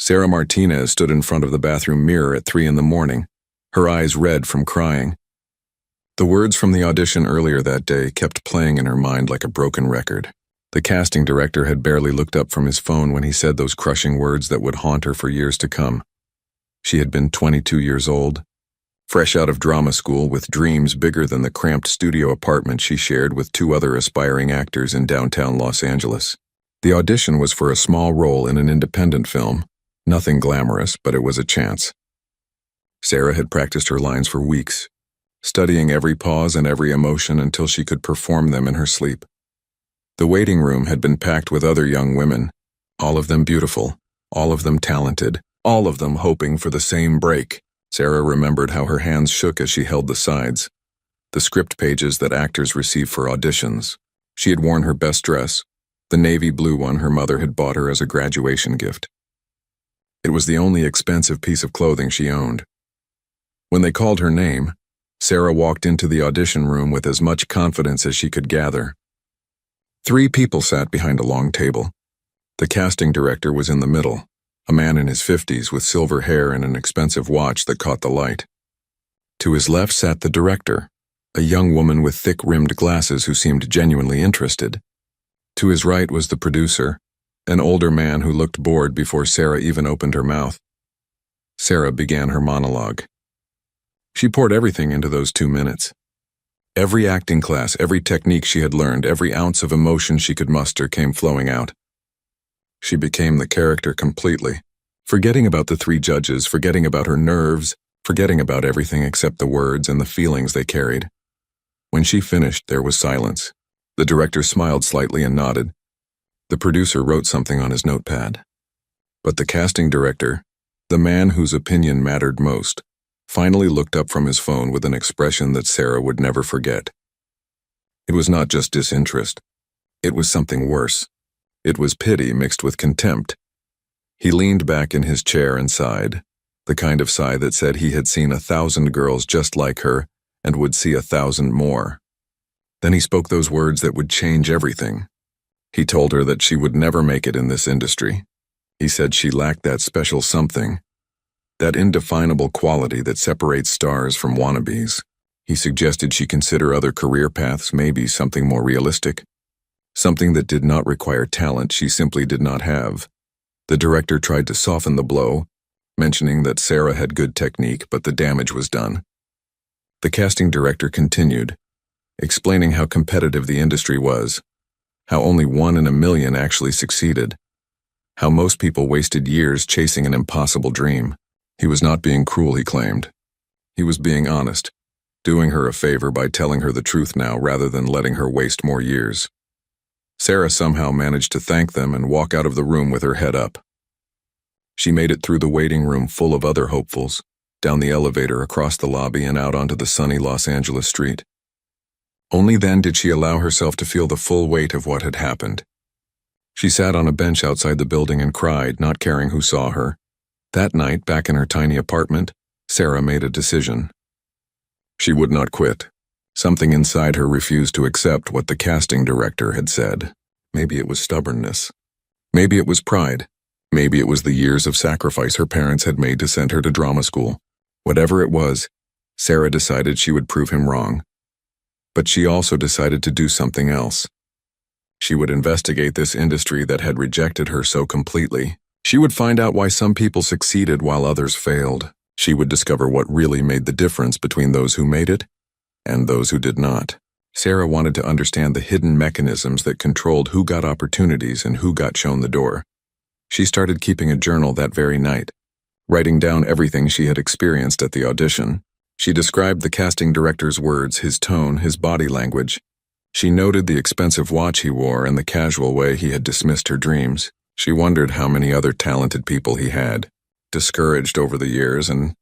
Sarah Martinez stood in front of the bathroom mirror at 3 in the morning, her eyes red from crying. The words from the audition earlier that day kept playing in her mind like a broken record. The casting director had barely looked up from his phone when he said those crushing words that would haunt her for years to come. She had been 22 years old, fresh out of drama school with dreams bigger than the cramped studio apartment she shared with 2 other aspiring actors in downtown Los Angeles. The audition was for a small role in an independent film. Nothing glamorous, but it was a chance. Sarah had practiced her lines for weeks, studying every pause and every emotion until she could perform them in her sleep. The waiting room had been packed with other young women, all of them beautiful, all of them talented, all of them hoping for the same break. Sarah remembered how her hands shook as she held the sides, the script pages that actors receive for auditions. She had worn her best dress, the navy blue one her mother had bought her as a graduation gift. It was the only expensive piece of clothing she owned. When they called her name, Sarah walked into the audition room with as much confidence as she could gather. 3 people sat behind a long table. The casting director was in the middle, a man in his 50s with silver hair and an expensive watch that caught the light. To his left sat the director, a young woman with thick-rimmed glasses who seemed genuinely interested. To his right was the producer, an older man who looked bored before Sarah even opened her mouth. Sarah began her monologue. She poured everything into those 2 minutes. Every acting class, every technique she had learned, every ounce of emotion she could muster came flowing out. She became the character completely, forgetting about the 3 judges, forgetting about her nerves, forgetting about everything except the words and the feelings they carried. When she finished, there was silence. The director smiled slightly and nodded. The producer wrote something on his notepad. But the casting director, the man whose opinion mattered most, finally looked up from his phone with an expression that Sarah would never forget. It was not just disinterest. It was something worse. It was pity mixed with contempt. He leaned back in his chair and sighed, the kind of sigh that said he had seen 1,000 girls just like her and would see 1,000 more. Then he spoke those words that would change everything. He told her that she would never make it in this industry. He said she lacked that special something, that indefinable quality that separates stars from wannabes. He suggested she consider other career paths, maybe something more realistic, something that did not require talent she simply did not have. The director tried to soften the blow, mentioning that Sarah had good technique, but the damage was done. The casting director continued, explaining how competitive the industry was, how only 1 in a million actually succeeded, how most people wasted years chasing an impossible dream. He was not being cruel, he claimed. He was being honest, doing her a favor by telling her the truth now rather than letting her waste more years. Sarah somehow managed to thank them and walk out of the room with her head up. She made it through the waiting room full of other hopefuls, down the elevator, across the lobby, and out onto the sunny Los Angeles street. Only then did she allow herself to feel the full weight of what had happened. She sat on a bench outside the building and cried, not caring who saw her. That night, back in her tiny apartment, Sarah made a decision. She would not quit. Something inside her refused to accept what the casting director had said. Maybe it was stubbornness. Maybe it was pride. Maybe it was the years of sacrifice her parents had made to send her to drama school. Whatever it was, Sarah decided she would prove him wrong. But she also decided to do something else. She would investigate this industry that had rejected her so completely. She would find out why some people succeeded while others failed. She would discover what really made the difference between those who made it and those who did not. Sarah wanted to understand the hidden mechanisms that controlled who got opportunities and who got shown the door. She started keeping a journal that very night, writing down everything she had experienced at the audition. She described the casting director's words, his tone, his body language. She noted the expensive watch he wore and the casual way he had dismissed her dreams. She wondered how many other talented people he had, discouraged over the years, and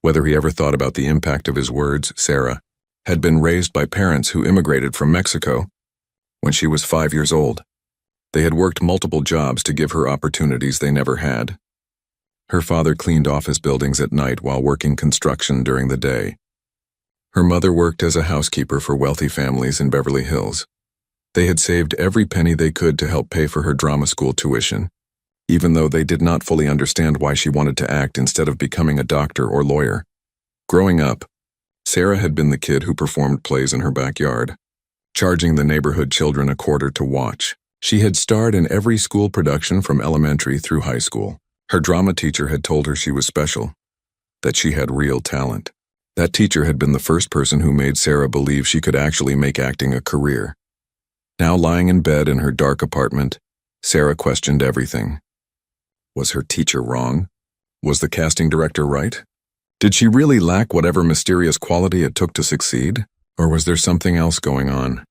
whether he ever thought about the impact of his words. Sarah had been raised by parents who immigrated from Mexico when she was 5 years old. They had worked multiple jobs to give her opportunities they never had. Her father cleaned office buildings at night while working construction during the day. Her mother worked as a housekeeper for wealthy families in Beverly Hills. They had saved every penny they could to help pay for her drama school tuition. even though they did not fully understand why she wanted to act instead of becoming a doctor or lawyer. Growing up, Sarah had been the kid who performed plays in her backyard, charging the neighborhood children a quarter to watch. She had starred in every school production from elementary through high school. Her drama teacher had told her she was special, that she had real talent. That teacher had been the first person who made Sarah believe she could actually make acting a career. Now lying in bed in her dark apartment, Sarah questioned everything. Was her teacher wrong? Was the casting director right? Did she really lack whatever mysterious quality it took to succeed? Or was there something else going on?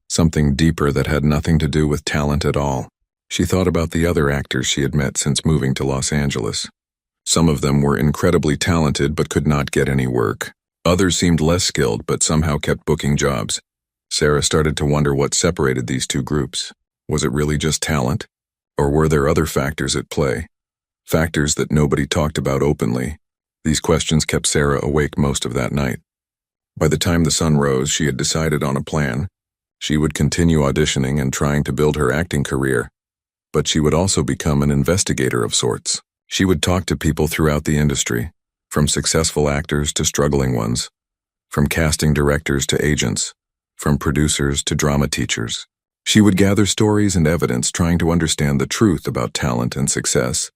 Something deeper that had nothing to do with talent at all. She thought about the other actors she had met since moving to Los Angeles. Some of them were incredibly talented but could not get any work. Others seemed less skilled but somehow kept booking jobs. Sarah started to wonder what separated these two groups. Was it really just talent? Or were there other factors at play? Factors that nobody talked about openly. These questions kept Sarah awake most of that night. By the time the sun rose, she had decided on a plan. She would continue auditioning and trying to build her acting career, but she would also become an investigator of sorts. She would talk to people throughout the industry, from successful actors to struggling ones, from casting directors to agents, from producers to drama teachers. She would gather stories and evidence trying to understand the truth about talent and success.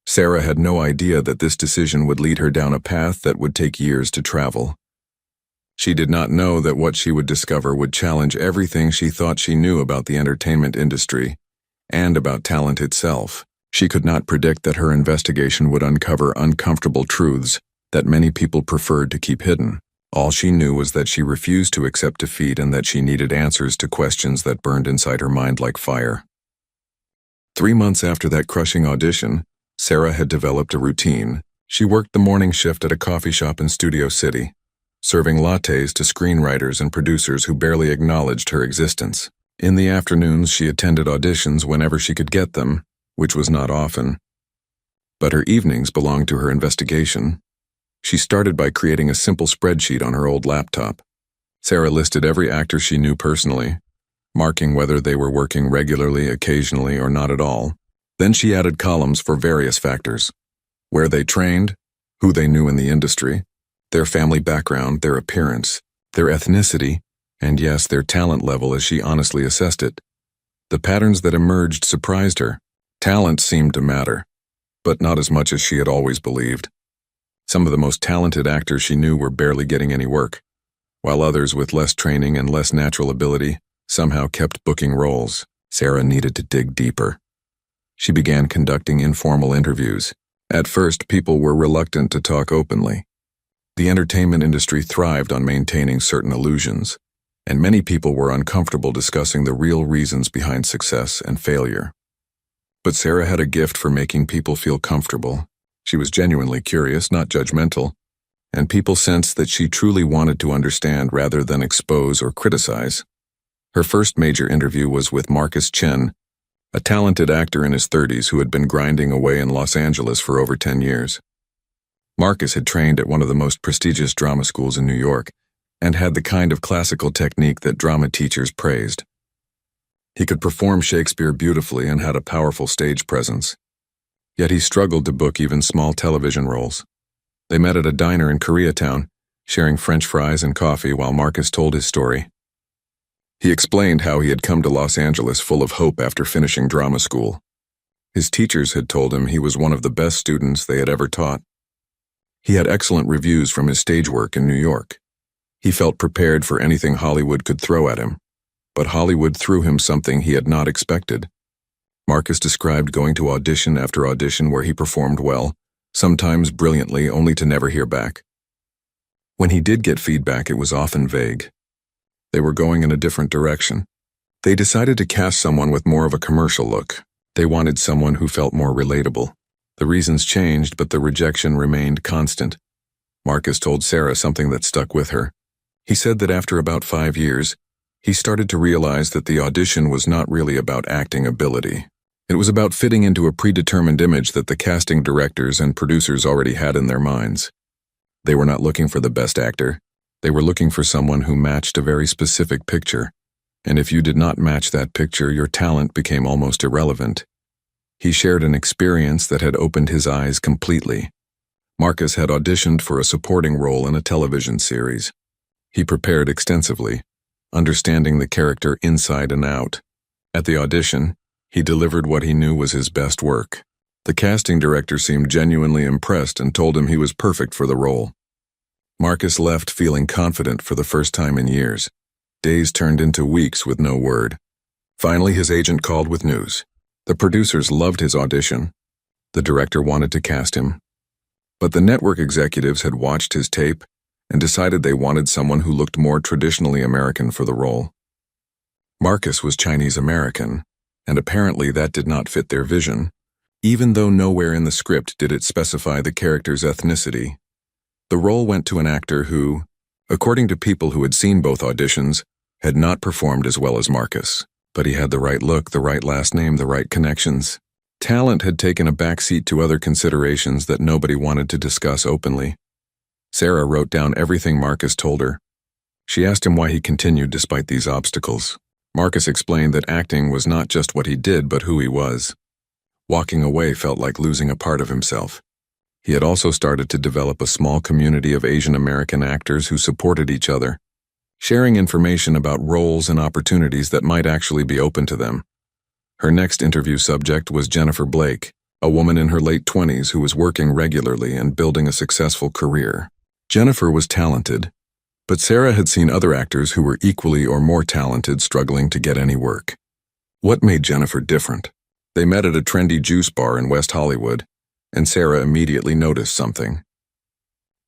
Sarah had no idea that this decision would lead her down a path that would take years to travel. She did not know that what she would discover would challenge everything she thought she knew about the entertainment industry and about talent itself. She could not predict that her investigation would uncover uncomfortable truths that many people preferred to keep hidden. All she knew was that she refused to accept defeat and that she needed answers to questions that burned inside her mind like fire. 3 months after that crushing audition, Sarah had developed a routine. She worked the morning shift at a coffee shop in Studio City, serving lattes to screenwriters and producers who barely acknowledged her existence. In the afternoons, she attended auditions whenever she could get them, which was not often. But her evenings belonged to her investigation. She started by creating a simple spreadsheet on her old laptop. Sarah listed every actor she knew personally, marking whether they were working regularly, occasionally, or not at all. Then she added columns for various factors: where they trained, who they knew in the industry, their family background, their appearance, their ethnicity, and yes, their talent level as she honestly assessed it. The patterns that emerged surprised her. Talent seemed to matter, but not as much as she had always believed. Some of the most talented actors she knew were barely getting any work, while others with less training and less natural ability somehow kept booking roles. Sarah needed to dig deeper. She began conducting informal interviews. At first, people were reluctant to talk openly. The entertainment industry thrived on maintaining certain illusions, and many people were uncomfortable discussing the real reasons behind success and failure. But Sarah had a gift for making people feel comfortable. She was genuinely curious, not judgmental, and people sensed that she truly wanted to understand rather than expose or criticize. Her first major interview was with Marcus Chen, a talented actor in his 30s who had been grinding away in Los Angeles for over 10 years. Marcus had trained at one of the most prestigious drama schools in New York and had the kind of classical technique that drama teachers praised. He could perform Shakespeare beautifully and had a powerful stage presence. Yet he struggled to book even small television roles. They met at a diner in Koreatown, sharing French fries and coffee while Marcus told his story. He explained how he had come to Los Angeles full of hope after finishing drama school. His teachers had told him he was one of the best students they had ever taught. He had excellent reviews from his stage work in New York. He felt prepared for anything Hollywood could throw at him, but Hollywood threw him something he had not expected. Marcus described going to audition after audition where he performed well, sometimes brilliantly, only to never hear back. When he did get feedback, it was often vague. They were going in a different direction. They decided to cast someone with more of a commercial look. They wanted someone who felt more relatable. The reasons changed, but the rejection remained constant. Marcus told Sarah something that stuck with her. He said that after about 5 years, he started to realize that the audition was not really about acting ability. It was about fitting into a predetermined image that the casting directors and producers already had in their minds. They were not looking for the best actor. They were looking for someone who matched a very specific picture, and if you did not match that picture, your talent became almost irrelevant. He shared an experience that had opened his eyes completely. Marcus had auditioned for a supporting role in a television series. He prepared extensively, understanding the character inside and out. At the audition, he delivered what he knew was his best work. The casting director seemed genuinely impressed and told him he was perfect for the role. Marcus left feeling confident for the first time in years. Days turned into weeks with no word. Finally, his agent called with news. The producers loved his audition. The director wanted to cast him. But the network executives had watched his tape and decided they wanted someone who looked more traditionally American for the role. Marcus was Chinese American, and apparently that did not fit their vision, even though nowhere in the script did it specify the character's ethnicity. The role went to an actor who, according to people who had seen both auditions, had not performed as well as Marcus. But he had the right look, the right last name, the right connections. Talent had taken a backseat to other considerations that nobody wanted to discuss openly. Sarah wrote down everything Marcus told her. She asked him why he continued despite these obstacles. Marcus explained that acting was not just what he did, but who he was. Walking away felt like losing a part of himself. He had also started to develop a small community of Asian American actors who supported each other, sharing information about roles and opportunities that might actually be open to them. Her next interview subject was Jennifer Blake, a woman in her late 20s who was working regularly and building a successful career. Jennifer was talented, but Sarah had seen other actors who were equally or more talented struggling to get any work. What made Jennifer different? They met at a trendy juice bar in West Hollywood, and Sarah immediately noticed something.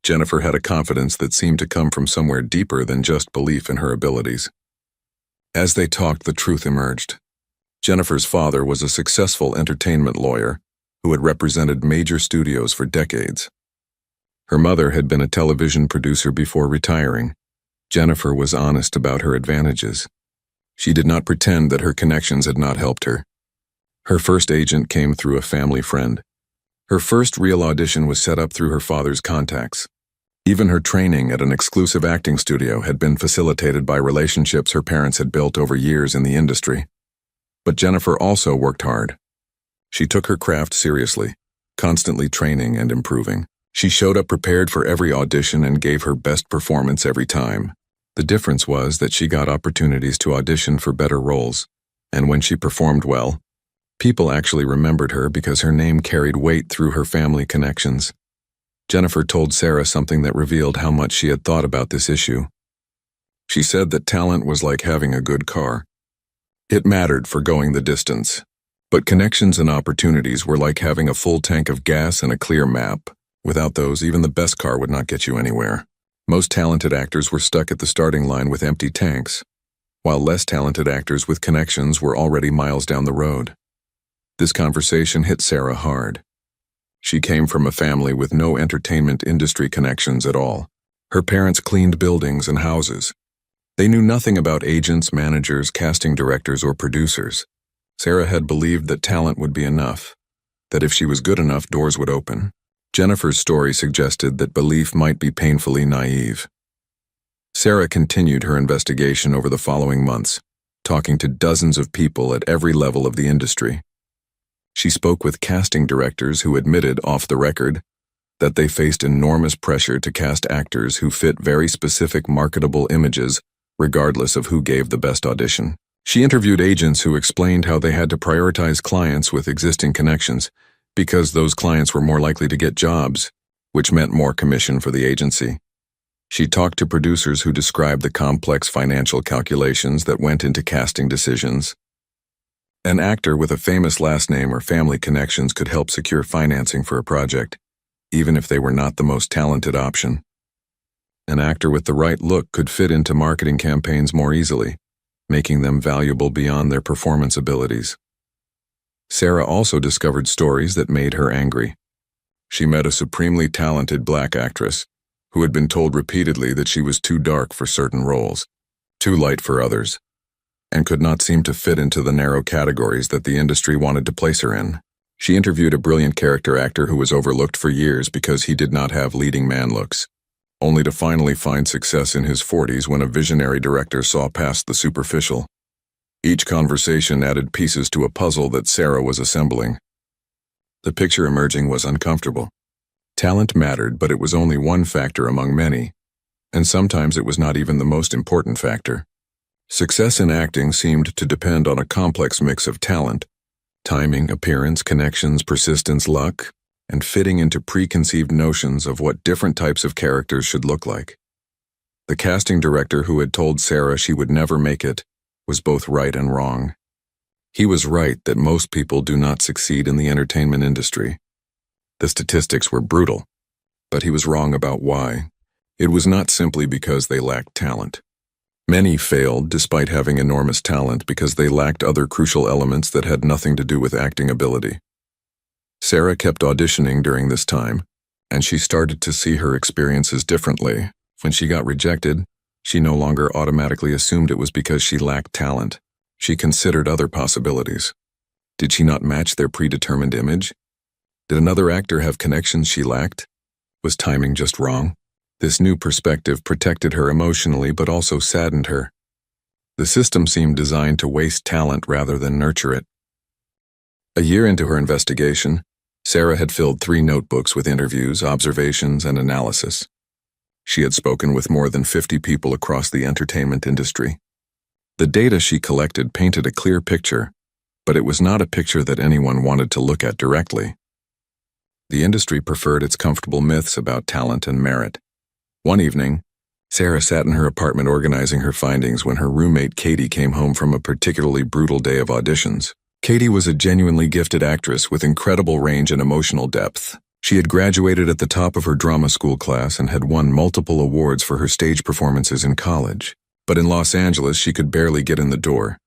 Jennifer had a confidence that seemed to come from somewhere deeper than just belief in her abilities. As they talked, the truth emerged. Jennifer's father was a successful entertainment lawyer who had represented major studios for decades. Her mother had been a television producer before retiring. Jennifer was honest about her advantages. She did not pretend that her connections had not helped her. Her first agent came through a family friend. Her first real audition was set up through her father's contacts. Even her training at an exclusive acting studio had been facilitated by relationships her parents had built over years in the industry. But Jennifer also worked hard. She took her craft seriously, constantly training and improving. She showed up prepared for every audition and gave her best performance every time. The difference was that she got opportunities to audition for better roles, and when she performed well, people actually remembered her because her name carried weight through her family connections. Jennifer told Sarah something that revealed how much she had thought about this issue. She said that talent was like having a good car. It mattered for going the distance, but connections and opportunities were like having a full tank of gas and a clear map. Without those, even the best car would not get you anywhere. Most talented actors were stuck at the starting line with empty tanks, while less talented actors with connections were already miles down the road. This conversation hit Sarah hard. She came from a family with no entertainment industry connections at all. Her parents cleaned buildings and houses. They knew nothing about agents, managers, casting directors, or producers. Sarah had believed that talent would be enough, that if she was good enough, doors would open. Jennifer's story suggested that belief might be painfully naive. Sarah continued her investigation over the following months, talking to dozens of people at every level of the industry. She spoke with casting directors who admitted, off the record, that they faced enormous pressure to cast actors who fit very specific marketable images, regardless of who gave the best audition. She interviewed agents who explained how they had to prioritize clients with existing connections, because those clients were more likely to get jobs, which meant more commission for the agency. She talked to producers who described the complex financial calculations that went into casting decisions. An actor with a famous last name or family connections could help secure financing for a project, even if they were not the most talented option. An actor with the right look could fit into marketing campaigns more easily, making them valuable beyond their performance abilities. Sarah also discovered stories that made her angry. She met a supremely talented black actress who had been told repeatedly that she was too dark for certain roles, too light for others, and could not seem to fit into the narrow categories that the industry wanted to place her in. She interviewed a brilliant character actor who was overlooked for years because he did not have leading man looks, only to finally find success in his 40s when a visionary director saw past the superficial. Each conversation added pieces to a puzzle that Sarah was assembling. The picture emerging was uncomfortable. Talent mattered, but it was only one factor among many, and sometimes it was not even the most important factor. Success in acting seemed to depend on a complex mix of talent, timing, appearance, connections, persistence, luck, and fitting into preconceived notions of what different types of characters should look like. The casting director who had told Sarah she would never make it was both right and wrong. He was right that most people do not succeed in the entertainment industry. The statistics were brutal, but he was wrong about why. It was not simply because they lacked talent. Many failed despite having enormous talent because they lacked other crucial elements that had nothing to do with acting ability. Sarah kept auditioning during this time, and she started to see her experiences differently. When she got rejected, she no longer automatically assumed it was because she lacked talent. She considered other possibilities. Did she not match their predetermined image? Did another actor have connections she lacked? Was timing just wrong? This new perspective protected her emotionally but also saddened her. The system seemed designed to waste talent rather than nurture it. A year into her investigation, Sarah had filled 3 notebooks with interviews, observations, and analysis. She had spoken with more than 50 people across the entertainment industry. The data she collected painted a clear picture, but it was not a picture that anyone wanted to look at directly. The industry preferred its comfortable myths about talent and merit. One evening, Sarah sat in her apartment organizing her findings when her roommate Katie came home from a particularly brutal day of auditions. Katie was a genuinely gifted actress with incredible range and emotional depth. She had graduated at the top of her drama school class and had won multiple awards for her stage performances in college. But in Los Angeles, she could barely get in the door.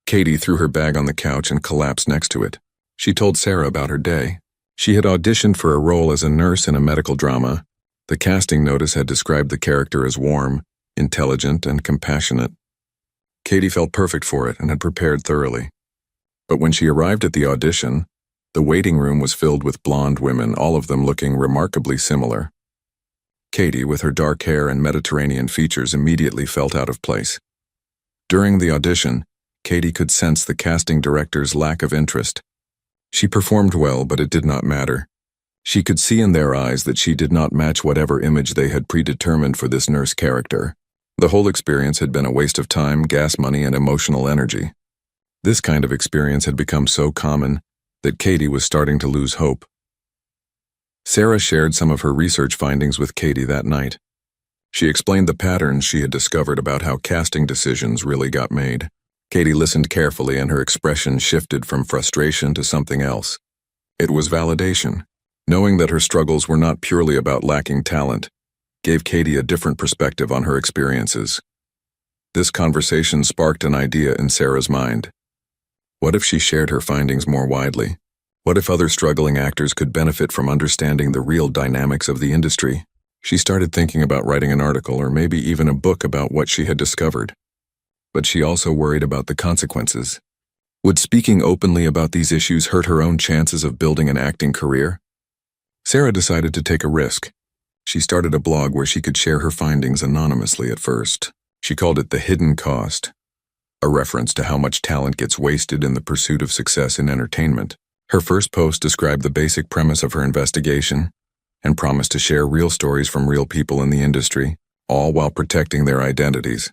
Katie threw her bag on the couch and collapsed next to it. She told Sarah about her day. She had auditioned for a role as a nurse in a medical drama. The casting notice had described the character as warm, intelligent, and compassionate. Katie felt perfect for it and had prepared thoroughly. But when she arrived at the audition, the waiting room was filled with blonde women, all of them looking remarkably similar. Katie, with her dark hair and Mediterranean features, immediately felt out of place. During the audition, Katie could sense the casting director's lack of interest. She performed well, but it did not matter. She could see in their eyes that she did not match whatever image they had predetermined for this nurse character. The whole experience had been a waste of time, gas money, and emotional energy. This kind of experience had become so common that Katie was starting to lose hope. Sarah shared some of her research findings with Katie that night. She explained the patterns she had discovered about how casting decisions really got made. Katie listened carefully, and her expression shifted from frustration to something else. It was validation. Knowing that her struggles were not purely about lacking talent gave Katie a different perspective on her experiences. This conversation sparked an idea in Sarah's mind. What if she shared her findings more widely? What if other struggling actors could benefit from understanding the real dynamics of the industry? She started thinking about writing an article or maybe even a book about what she had discovered. But she also worried about the consequences. Would speaking openly about these issues hurt her own chances of building an acting career? Sarah decided to take a risk. She started a blog where she could share her findings anonymously at first. She called it The Hidden Cost, a reference to how much talent gets wasted in the pursuit of success in entertainment. Her first post described the basic premise of her investigation and promised to share real stories from real people in the industry, all while protecting their identities.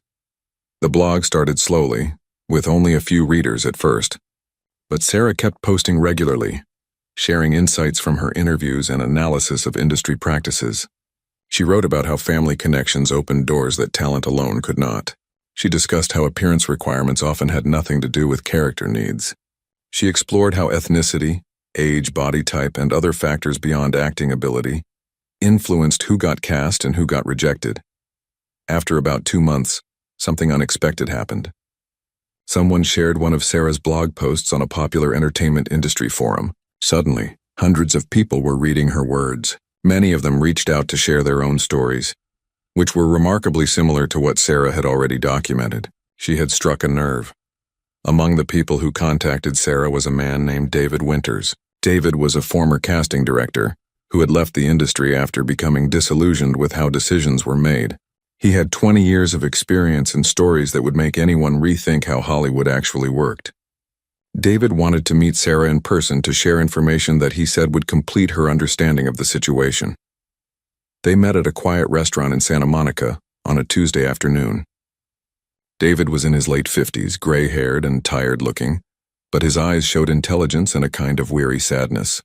The blog started slowly, with only a few readers at first, but Sarah kept posting regularly, sharing insights from her interviews and analysis of industry practices. She wrote about how family connections opened doors that talent alone could not. She discussed how appearance requirements often had nothing to do with character needs. She explored how ethnicity, age, body type, and other factors beyond acting ability influenced who got cast and who got rejected. After about 2 months, something unexpected happened. Someone shared one of Sarah's blog posts on a popular entertainment industry forum. Suddenly, hundreds of people were reading her words. Many of them reached out to share their own stories, which were remarkably similar to what Sarah had already documented. She had struck a nerve. Among the people who contacted Sarah was a man named David Winters. David was a former casting director who had left the industry after becoming disillusioned with how decisions were made. He had 20 years of experience and stories that would make anyone rethink how Hollywood actually worked. David wanted to meet Sarah in person to share information that he said would complete her understanding of the situation. They met at a quiet restaurant in Santa Monica on a Tuesday afternoon. David was in his late 50s, gray-haired and tired-looking, but his eyes showed intelligence and a kind of weary sadness.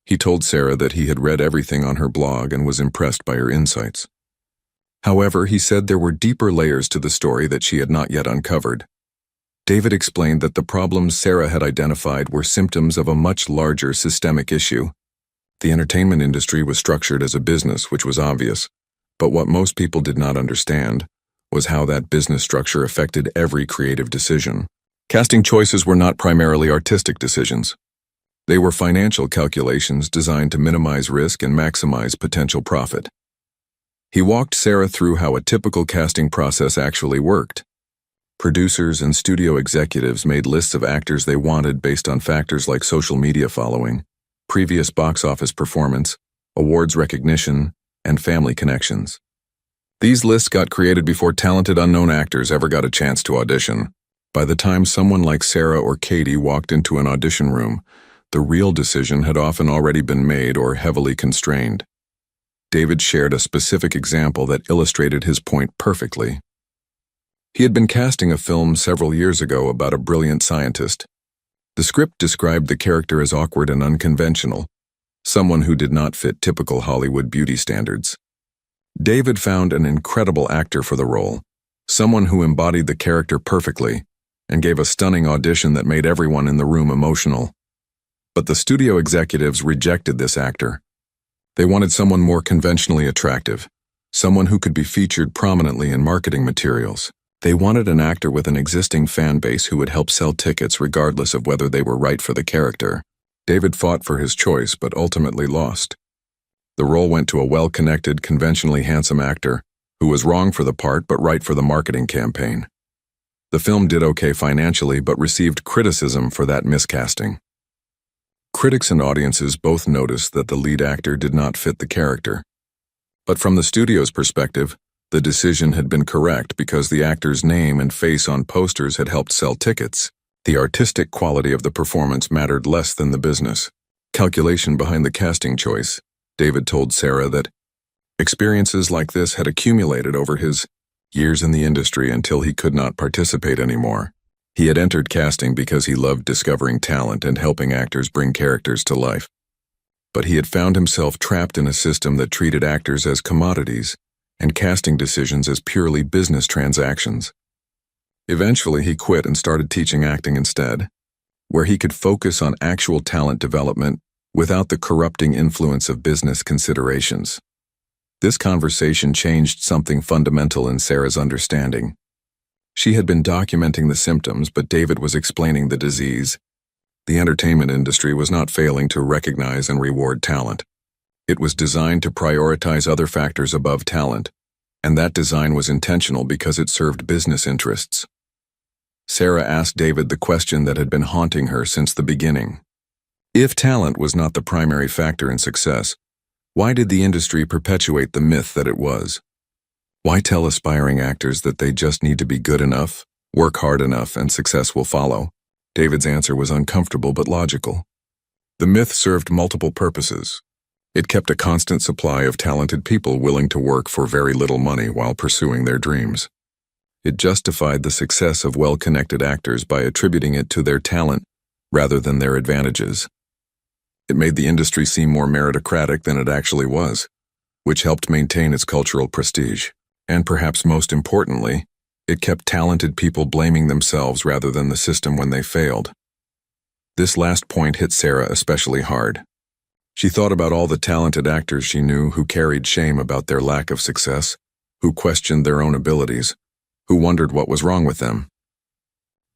He told Sarah that he had read everything on her blog and was impressed by her insights. However, he said there were deeper layers to the story that she had not yet uncovered. David explained that the problems Sarah had identified were symptoms of a much larger systemic issue. The entertainment industry was structured as a business, which was obvious, but what most people did not understand was how that business structure affected every creative decision. Casting choices were not primarily artistic decisions. They were financial calculations designed to minimize risk and maximize potential profit. He walked Sarah through how a typical casting process actually worked. Producers and studio executives made lists of actors they wanted based on factors like social media following, previous box office performance, awards recognition, and family connections. These lists got created before talented unknown actors ever got a chance to audition. By the time someone like Sarah or Katie walked into an audition room, the real decision had often already been made or heavily constrained. David shared a specific example that illustrated his point perfectly. He had been casting a film several years ago about a brilliant scientist. The script described the character as awkward and unconventional, someone who did not fit typical Hollywood beauty standards. David found an incredible actor for the role, someone who embodied the character perfectly, and gave a stunning audition that made everyone in the room emotional. But the studio executives rejected this actor. They wanted someone more conventionally attractive, someone who could be featured prominently in marketing materials. They wanted an actor with an existing fan base who would help sell tickets regardless of whether they were right for the character. David fought for his choice but ultimately lost. The role went to a well-connected, conventionally handsome actor who was wrong for the part but right for the marketing campaign. The film did okay financially but received criticism for that miscasting. Critics and audiences both noticed that the lead actor did not fit the character. But from the studio's perspective, the decision had been correct because the actor's name and face on posters had helped sell tickets. The artistic quality of the performance mattered less than the business calculation behind the casting choice. David told Sarah that experiences like this had accumulated over his years in the industry until he could not participate anymore. He had entered casting because he loved discovering talent and helping actors bring characters to life. But he had found himself trapped in a system that treated actors as commodities and casting decisions as purely business transactions. Eventually, he quit and started teaching acting instead, where he could focus on actual talent development without the corrupting influence of business considerations. This conversation changed something fundamental in Sarah's understanding. She had been documenting the symptoms, but David was explaining the disease. The entertainment industry was not failing to recognize and reward talent. It was designed to prioritize other factors above talent, and that design was intentional because it served business interests. Sarah asked David the question that had been haunting her since the beginning. If talent was not the primary factor in success, why did the industry perpetuate the myth that it was? Why tell aspiring actors that they just need to be good enough, work hard enough, and success will follow? David's answer was uncomfortable but logical. The myth served multiple purposes. It kept a constant supply of talented people willing to work for very little money while pursuing their dreams. It justified the success of well-connected actors by attributing it to their talent rather than their advantages. It made the industry seem more meritocratic than it actually was, which helped maintain its cultural prestige. And perhaps most importantly, it kept talented people blaming themselves rather than the system when they failed. This last point hit Sarah especially hard. She thought about all the talented actors she knew who carried shame about their lack of success, who questioned their own abilities, who wondered what was wrong with them.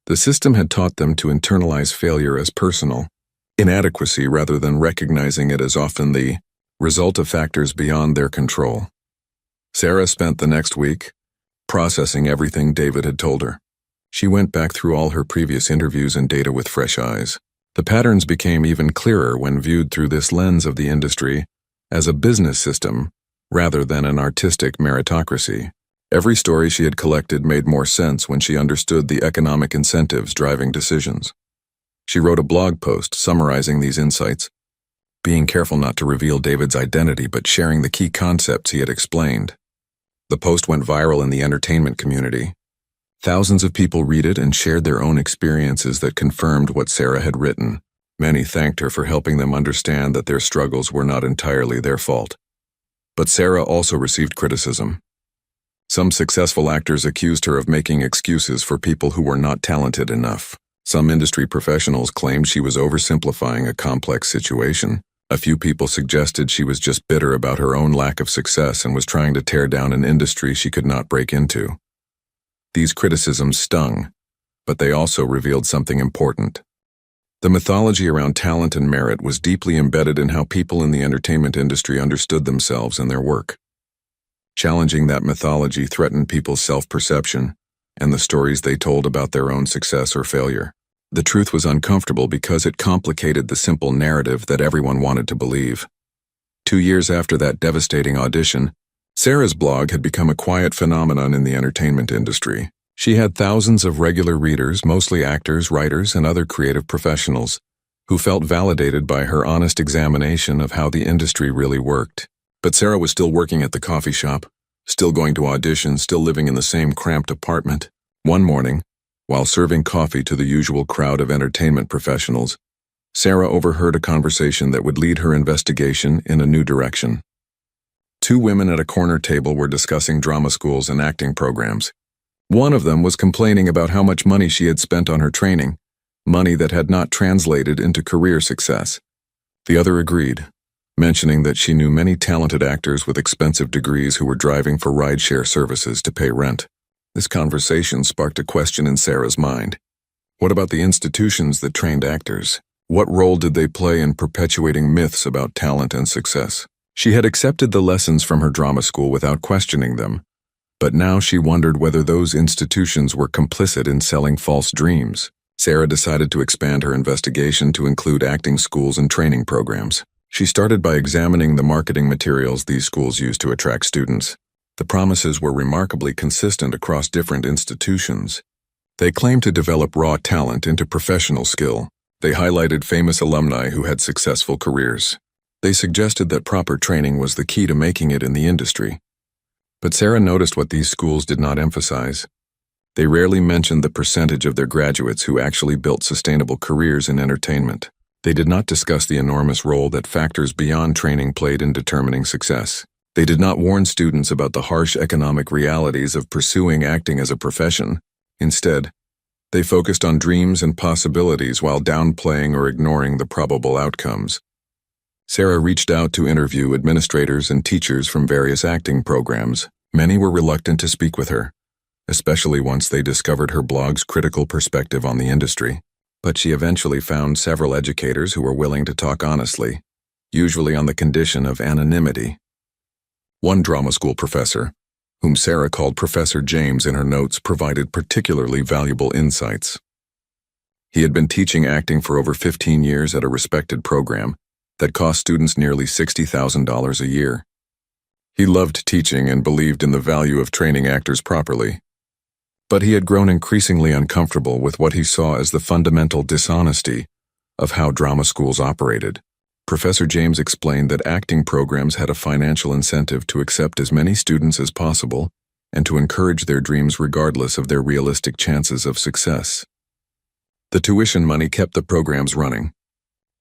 The system had taught them to internalize failure as personal inadequacy rather than recognizing it as often the result of factors beyond their control. Sarah spent the next week processing everything David had told her. She went back through all her previous interviews and data with fresh eyes. The patterns became even clearer when viewed through this lens of the industry as a business system rather than an artistic meritocracy. Every story she had collected made more sense when she understood the economic incentives driving decisions. She wrote a blog post summarizing these insights, being careful not to reveal David's identity but sharing the key concepts he had explained. The post went viral in the entertainment community. Thousands of people read it and shared their own experiences that confirmed what Sarah had written. Many thanked her for helping them understand that their struggles were not entirely their fault. But Sarah also received criticism. Some successful actors accused her of making excuses for people who were not talented enough. Some industry professionals claimed she was oversimplifying a complex situation. A few people suggested she was just bitter about her own lack of success and was trying to tear down an industry she could not break into. These criticisms stung, but they also revealed something important. The mythology around talent and merit was deeply embedded in how people in the entertainment industry understood themselves and their work. Challenging that mythology threatened people's self-perception and the stories they told about their own success or failure. The truth was uncomfortable because it complicated the simple narrative that everyone wanted to believe. 2 years after that devastating audition, Sarah's blog had become a quiet phenomenon in the entertainment industry. She had thousands of regular readers, mostly actors, writers, and other creative professionals, who felt validated by her honest examination of how the industry really worked. But Sarah was still working at the coffee shop, still going to auditions, still living in the same cramped apartment. One morning, while serving coffee to the usual crowd of entertainment professionals, Sarah overheard a conversation that would lead her investigation in a new direction. 2 women at a corner table were discussing drama schools and acting programs. One of them was complaining about how much money she had spent on her training, money that had not translated into career success. The other agreed, mentioning that she knew many talented actors with expensive degrees who were driving for rideshare services to pay rent. This conversation sparked a question in Sarah's mind. What about the institutions that trained actors? What role did they play in perpetuating myths about talent and success? She had accepted the lessons from her drama school without questioning them, but now she wondered whether those institutions were complicit in selling false dreams. Sarah decided to expand her investigation to include acting schools and training programs. She started by examining the marketing materials these schools used to attract students. The promises were remarkably consistent across different institutions. They claimed to develop raw talent into professional skill. They highlighted famous alumni who had successful careers. They suggested that proper training was the key to making it in the industry. But Sarah noticed what these schools did not emphasize. They rarely mentioned the percentage of their graduates who actually built sustainable careers in entertainment. They did not discuss the enormous role that factors beyond training played in determining success. They did not warn students about the harsh economic realities of pursuing acting as a profession. Instead, they focused on dreams and possibilities while downplaying or ignoring the probable outcomes. Sarah reached out to interview administrators and teachers from various acting programs. Many were reluctant to speak with her, especially once they discovered her blog's critical perspective on the industry. But she eventually found several educators who were willing to talk honestly, usually on the condition of anonymity. One drama school professor, whom Sarah called Professor James in her notes, provided particularly valuable insights. He had been teaching acting for over 15 years at a respected program that cost students nearly $60,000 a year. He loved teaching and believed in the value of training actors properly. But he had grown increasingly uncomfortable with what he saw as the fundamental dishonesty of how drama schools operated. Professor James explained that acting programs had a financial incentive to accept as many students as possible and to encourage their dreams regardless of their realistic chances of success. The tuition money kept the programs running.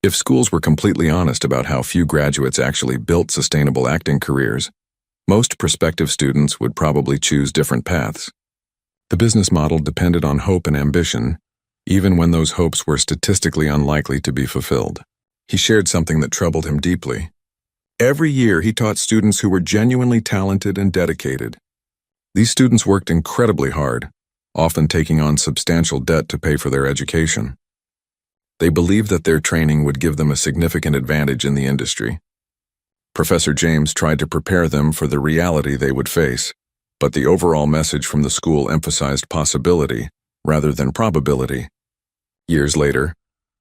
If schools were completely honest about how few graduates actually built sustainable acting careers, most prospective students would probably choose different paths. The business model depended on hope and ambition, even when those hopes were statistically unlikely to be fulfilled. He shared something that troubled him deeply. Every year he taught students who were genuinely talented and dedicated. These students worked incredibly hard, often taking on substantial debt to pay for their education. They believed that their training would give them a significant advantage in the industry. Professor James tried to prepare them for the reality they would face, but the overall message from the school emphasized possibility rather than probability. Years later,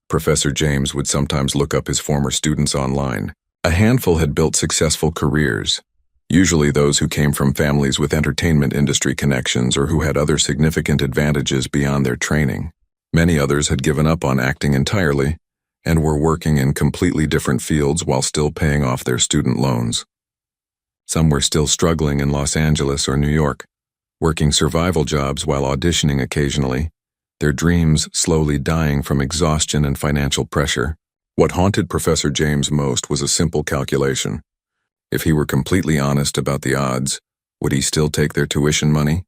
Professor James would sometimes look up his former students online. A handful had built successful careers, usually those who came from families with entertainment industry connections or who had other significant advantages beyond their training. Many others had given up on acting entirely and were working in completely different fields while still paying off their student loans. Some were still struggling in Los Angeles or New York, working survival jobs while auditioning occasionally, their dreams slowly dying from exhaustion and financial pressure. What haunted Professor James most was a simple calculation. If he were completely honest about the odds, would he still take their tuition money?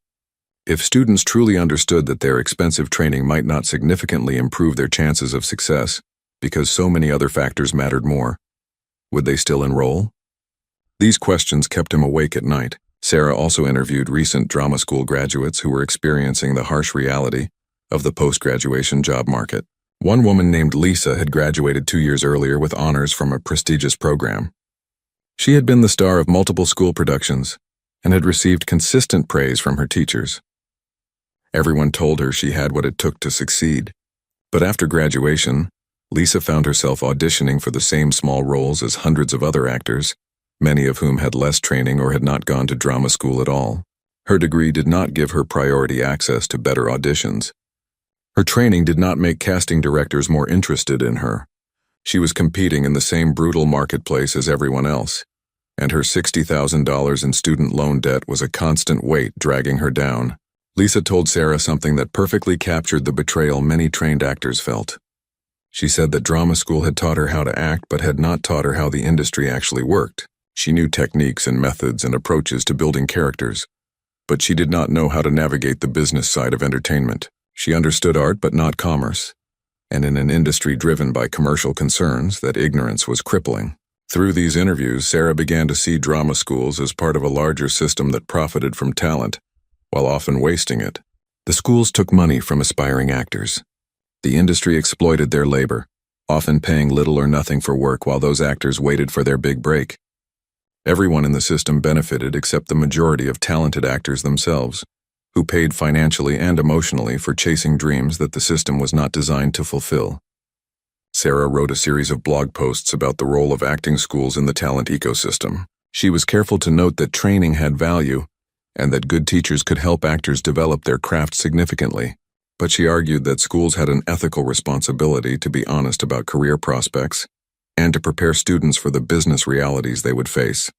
If students truly understood that their expensive training might not significantly improve their chances of success because so many other factors mattered more, would they still enroll? These questions kept him awake at night. Sarah also interviewed recent drama school graduates who were experiencing the harsh reality of the post-graduation job market. One woman named Lisa had graduated 2 years earlier with honors from a prestigious program. She had been the star of multiple school productions and had received consistent praise from her teachers. Everyone told her she had what it took to succeed. But after graduation, Lisa found herself auditioning for the same small roles as hundreds of other actors, many of whom had less training or had not gone to drama school at all. Her degree did not give her priority access to better auditions. Her training did not make casting directors more interested in her. She was competing in the same brutal marketplace as everyone else, and her $60,000 in student loan debt was a constant weight dragging her down. Lisa told Sarah something that perfectly captured the betrayal many trained actors felt. She said that drama school had taught her how to act but had not taught her how the industry actually worked. She knew techniques and methods and approaches to building characters, but she did not know how to navigate the business side of entertainment. She understood art but not commerce, and in an industry driven by commercial concerns, that ignorance was crippling. Through these interviews, Sarah began to see drama schools as part of a larger system that profited from talent, while often wasting it. The schools took money from aspiring actors. The industry exploited their labor, often paying little or nothing for work while those actors waited for their big break. Everyone in the system benefited except the majority of talented actors themselves, who paid financially and emotionally for chasing dreams that the system was not designed to fulfill. Sarah wrote a series of blog posts about the role of acting schools in the talent ecosystem. She was careful to note that training had value and that good teachers could help actors develop their craft significantly. But she argued that schools had an ethical responsibility to be honest about career prospects and to prepare students for the business realities they would face,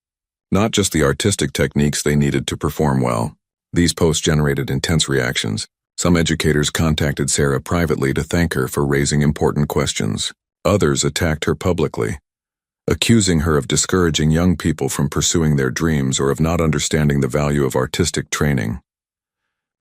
not just the artistic techniques they needed to perform well. These posts generated intense reactions. Some educators contacted Sarah privately to thank her for raising important questions. Others attacked her publicly, accusing her of discouraging young people from pursuing their dreams or of not understanding the value of artistic training.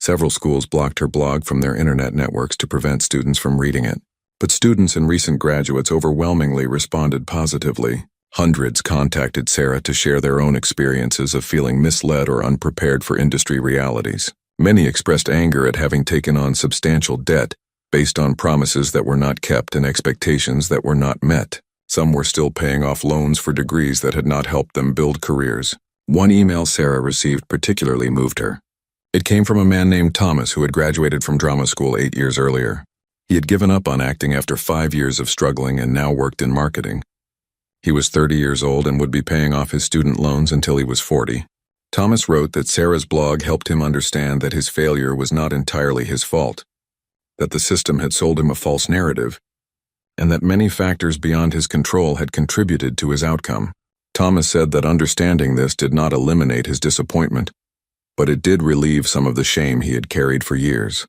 Several schools blocked her blog from their internet networks to prevent students from reading it. But students and recent graduates overwhelmingly responded positively. Hundreds contacted Sarah to share their own experiences of feeling misled or unprepared for industry realities. Many expressed anger at having taken on substantial debt based on promises that were not kept and expectations that were not met. Some were still paying off loans for degrees that had not helped them build careers. One email Sarah received particularly moved her. It came from a man named Thomas who had graduated from drama school 8 years earlier. He had given up on acting after 5 years of struggling and now worked in marketing. He was 30 years old and would be paying off his student loans until he was 40. Thomas wrote that Sarah's blog helped him understand that his failure was not entirely his fault, that the system had sold him a false narrative, and that many factors beyond his control had contributed to his outcome. Thomas said that understanding this did not eliminate his disappointment, but it did relieve some of the shame he had carried for years.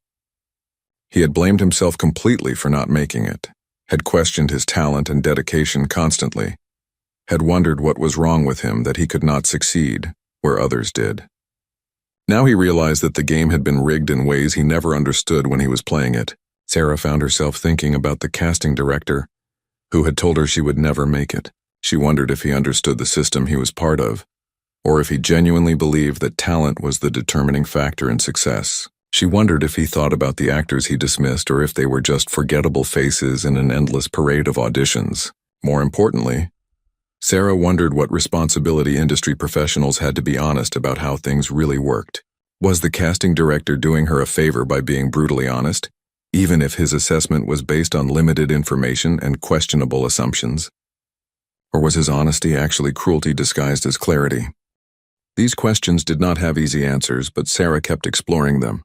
He had blamed himself completely for not making it, had questioned his talent and dedication constantly, had wondered what was wrong with him that he could not succeed where others did. Now he realized that the game had been rigged in ways he never understood when he was playing it. Sarah found herself thinking about the casting director who had told her she would never make it. She wondered if he understood the system he was part of, or if he genuinely believed that talent was the determining factor in success. She wondered if he thought about the actors he dismissed or if they were just forgettable faces in an endless parade of auditions. More importantly, Sarah wondered what responsibility industry professionals had to be honest about how things really worked. Was the casting director doing her a favor by being brutally honest, even if his assessment was based on limited information and questionable assumptions? Or was his honesty actually cruelty disguised as clarity? These questions did not have easy answers, but Sarah kept exploring them.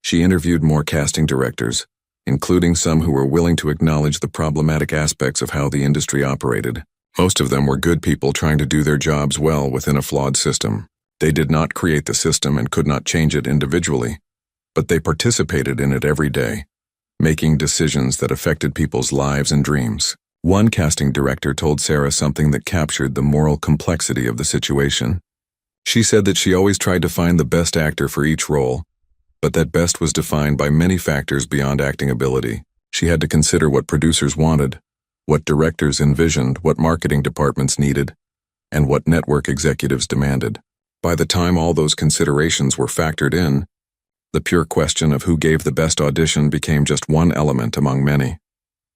She interviewed more casting directors, including some who were willing to acknowledge the problematic aspects of how the industry operated. Most of them were good people trying to do their jobs well within a flawed system. They did not create the system and could not change it individually, but they participated in it every day, making decisions that affected people's lives and dreams. One casting director told Sarah something that captured the moral complexity of the situation. She said that she always tried to find the best actor for each role, but that best was defined by many factors beyond acting ability. She had to consider what producers wanted, what directors envisioned, what marketing departments needed, and what network executives demanded. By the time all those considerations were factored in, the pure question of who gave the best audition became just one element among many.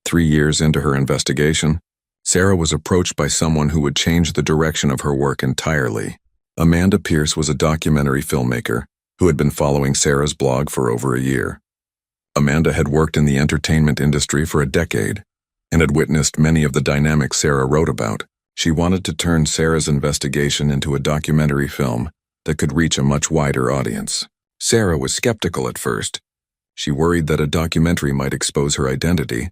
3 years into her investigation, Sarah was approached by someone who would change the direction of her work entirely. Amanda Pierce was a documentary filmmaker who had been following Sarah's blog for over a year. Amanda had worked in the entertainment industry for a decade and had witnessed many of the dynamics Sarah wrote about. She wanted to turn Sarah's investigation into a documentary film that could reach a much wider audience. Sarah was skeptical at first. She worried that a documentary might expose her identity,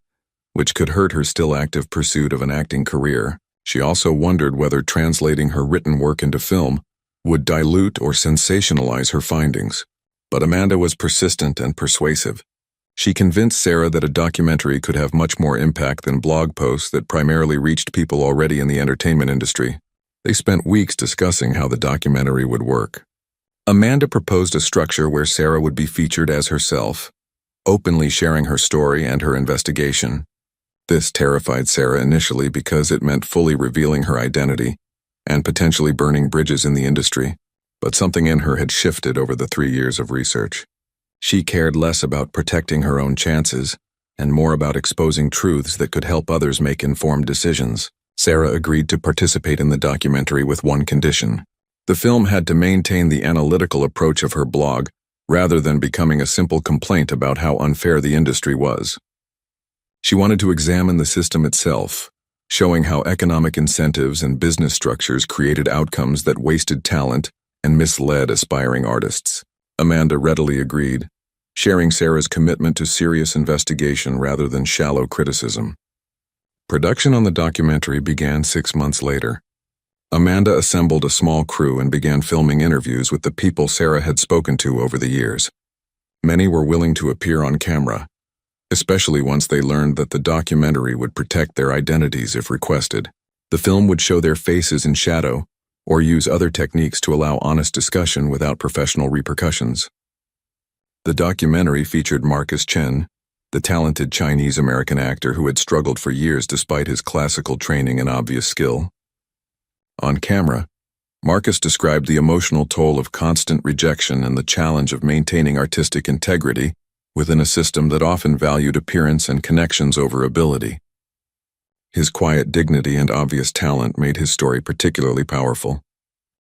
which could hurt her still active pursuit of an acting career. She also wondered whether translating her written work into film would dilute or sensationalize her findings. But Amanda was persistent and persuasive. She convinced Sarah that a documentary could have much more impact than blog posts that primarily reached people already in the entertainment industry. They spent weeks discussing how the documentary would work. Amanda proposed a structure where Sarah would be featured as herself, openly sharing her story and her investigation. This terrified Sarah initially because it meant fully revealing her identity and potentially burning bridges in the industry, but something in her had shifted over the 3 years of research. She cared less about protecting her own chances and more about exposing truths that could help others make informed decisions. Sarah agreed to participate in the documentary with one condition. The film had to maintain the analytical approach of her blog rather than becoming a simple complaint about how unfair the industry was. She wanted to examine the system itself, showing how economic incentives and business structures created outcomes that wasted talent and misled aspiring artists. Amanda readily agreed, sharing Sarah's commitment to serious investigation rather than shallow criticism. Production on the documentary began 6 months later. Amanda assembled a small crew and began filming interviews with the people Sarah had spoken to over the years. Many were willing to appear on camera, especially once they learned that the documentary would protect their identities if requested. The film would show their faces in shadow or use other techniques to allow honest discussion without professional repercussions. The documentary featured Marcus Chen, the talented Chinese-American actor who had struggled for years despite his classical training and obvious skill. On camera, Marcus described the emotional toll of constant rejection and the challenge of maintaining artistic integrity within a system that often valued appearance and connections over ability. His quiet dignity and obvious talent made his story particularly powerful.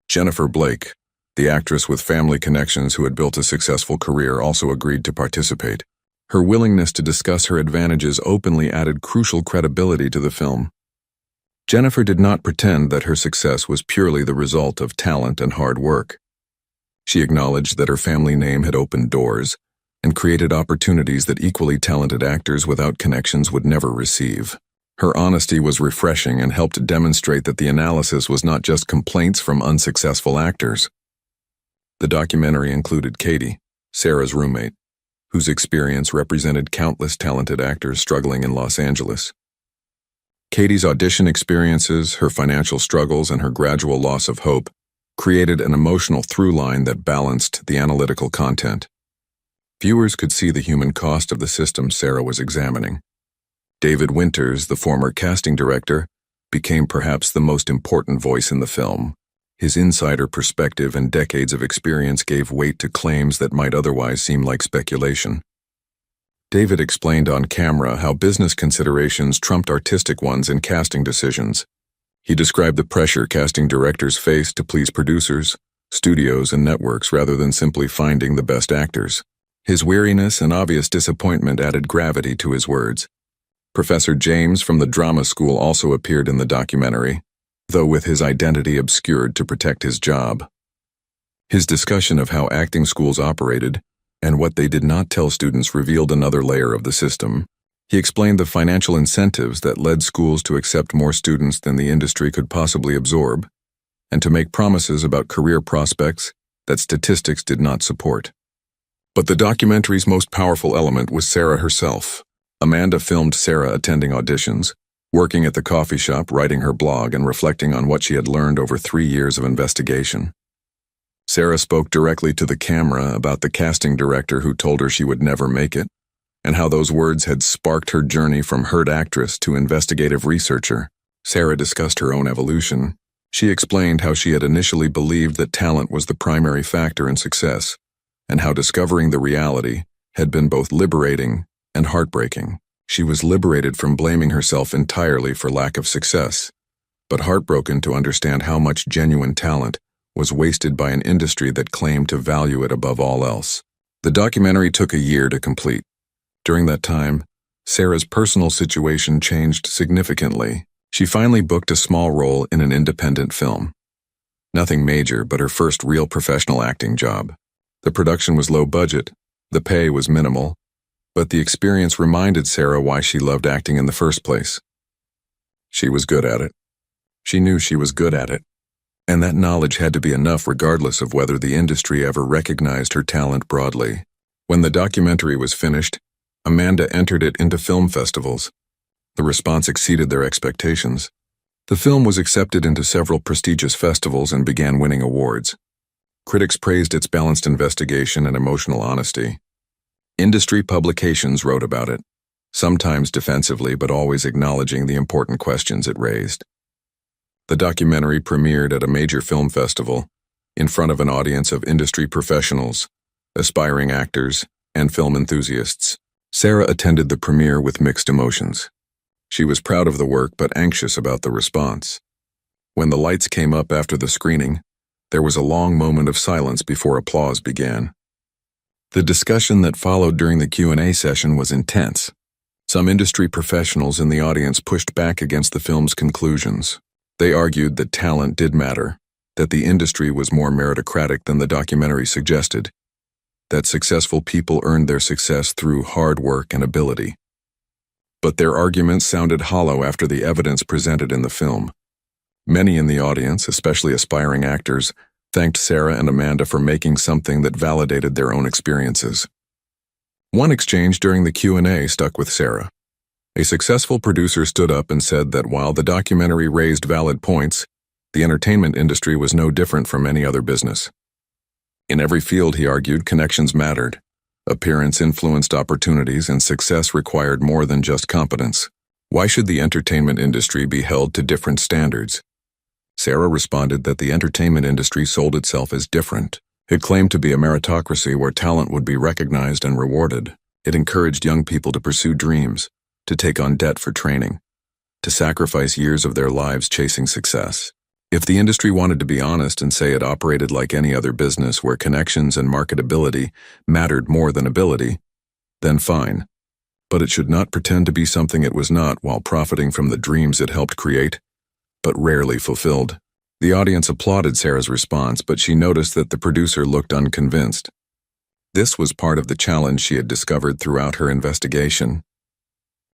Jennifer Blake, the actress with family connections who had built a successful career, also agreed to participate. Her willingness to discuss her advantages openly added crucial credibility to the film. Jennifer did not pretend that her success was purely the result of talent and hard work. She acknowledged that her family name had opened doors and created opportunities that equally talented actors without connections would never receive. Her honesty was refreshing and helped demonstrate that the analysis was not just complaints from unsuccessful actors. The documentary included Katie, Sarah's roommate, whose experience represented countless talented actors struggling in Los Angeles. Katie's audition experiences, her financial struggles, and her gradual loss of hope created an emotional through line that balanced the analytical content. Viewers could see the human cost of the system Sarah was examining. David Winters, the former casting director, became perhaps the most important voice in the film. His insider perspective and decades of experience gave weight to claims that might otherwise seem like speculation. David explained on camera how business considerations trumped artistic ones in casting decisions. He described the pressure casting directors faced to please producers, studios, and networks rather than simply finding the best actors. His weariness and obvious disappointment added gravity to his words. Professor James from the drama school also appeared in the documentary, though with his identity obscured to protect his job. His discussion of how acting schools operated And what they did not tell students revealed another layer of the system. He explained the financial incentives that led schools to accept more students than the industry could possibly absorb, and to make promises about career prospects that statistics did not support. But the documentary's most powerful element was Sarah herself. Amanda filmed Sarah attending auditions, working at the coffee shop, writing her blog, and reflecting on what she had learned over 3 years of investigation. Sarah spoke directly to the camera about the casting director who told her she would never make it, and how those words had sparked her journey from hurt actress to investigative researcher. Sarah discussed her own evolution. She explained how she had initially believed that talent was the primary factor in success, and how discovering the reality had been both liberating and heartbreaking. She was liberated from blaming herself entirely for lack of success, but heartbroken to understand how much genuine talent was wasted by an industry that claimed to value it above all else. The documentary took a year to complete. During that time, Sarah's personal situation changed significantly. She finally booked a small role in an independent film. Nothing major, but her first real professional acting job. The production was low budget, the pay was minimal, but the experience reminded Sarah why she loved acting in the first place. She was good at it. She knew she was good at it. And that knowledge had to be enough regardless of whether the industry ever recognized her talent broadly. When the documentary was finished, Amanda entered it into film festivals. The response exceeded their expectations. The film was accepted into several prestigious festivals and began winning awards. Critics praised its balanced investigation and emotional honesty. Industry publications wrote about it, sometimes defensively but always acknowledging the important questions it raised. The documentary premiered at a major film festival, in front of an audience of industry professionals, aspiring actors, and film enthusiasts. Sarah attended the premiere with mixed emotions. She was proud of the work but anxious about the response. When the lights came up after the screening, there was a long moment of silence before applause began. The discussion that followed during the Q&A session was intense. Some industry professionals in the audience pushed back against the film's conclusions. They argued that talent did matter, that the industry was more meritocratic than the documentary suggested, that successful people earned their success through hard work and ability. But their arguments sounded hollow after the evidence presented in the film. Many in the audience, especially aspiring actors, thanked Sarah and Amanda for making something that validated their own experiences. One exchange during the Q&A stuck with Sarah. A successful producer stood up and said that while the documentary raised valid points, the entertainment industry was no different from any other business. In every field, he argued, connections mattered. Appearance influenced opportunities, and success required more than just competence. Why should the entertainment industry be held to different standards? Sarah responded that the entertainment industry sold itself as different. It claimed to be a meritocracy where talent would be recognized and rewarded. It encouraged young people to pursue dreams, to take on debt for training, to sacrifice years of their lives chasing success. If the industry wanted to be honest and say it operated like any other business where connections and marketability mattered more than ability, then fine. But it should not pretend to be something it was not while profiting from the dreams it helped create, but rarely fulfilled. The audience applauded Sarah's response, but she noticed that the producer looked unconvinced. This was part of the challenge she had discovered throughout her investigation.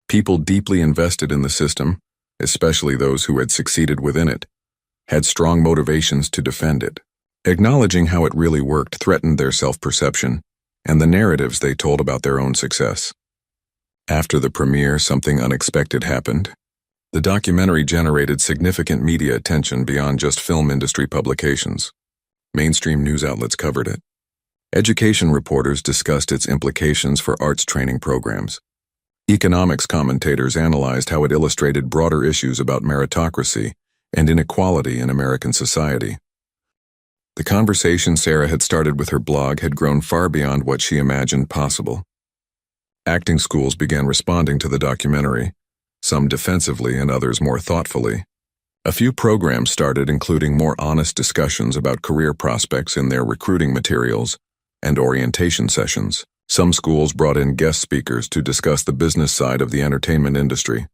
People deeply invested in the system, especially those who had succeeded within it, had strong motivations to defend it. Acknowledging how it really worked threatened their self-perception and the narratives they told about their own success. After the premiere, something unexpected happened. The documentary generated significant media attention beyond just film industry publications. Mainstream news outlets covered it. Education reporters discussed its implications for arts training programs. Economics commentators analyzed how it illustrated broader issues about meritocracy and inequality in American society. The conversation Sarah had started with her blog had grown far beyond what she imagined possible. Acting schools began responding to the documentary, some defensively and others more thoughtfully. A few programs started including more honest discussions about career prospects in their recruiting materials and orientation sessions. Some schools brought in guest speakers to discuss the business side of the entertainment industry,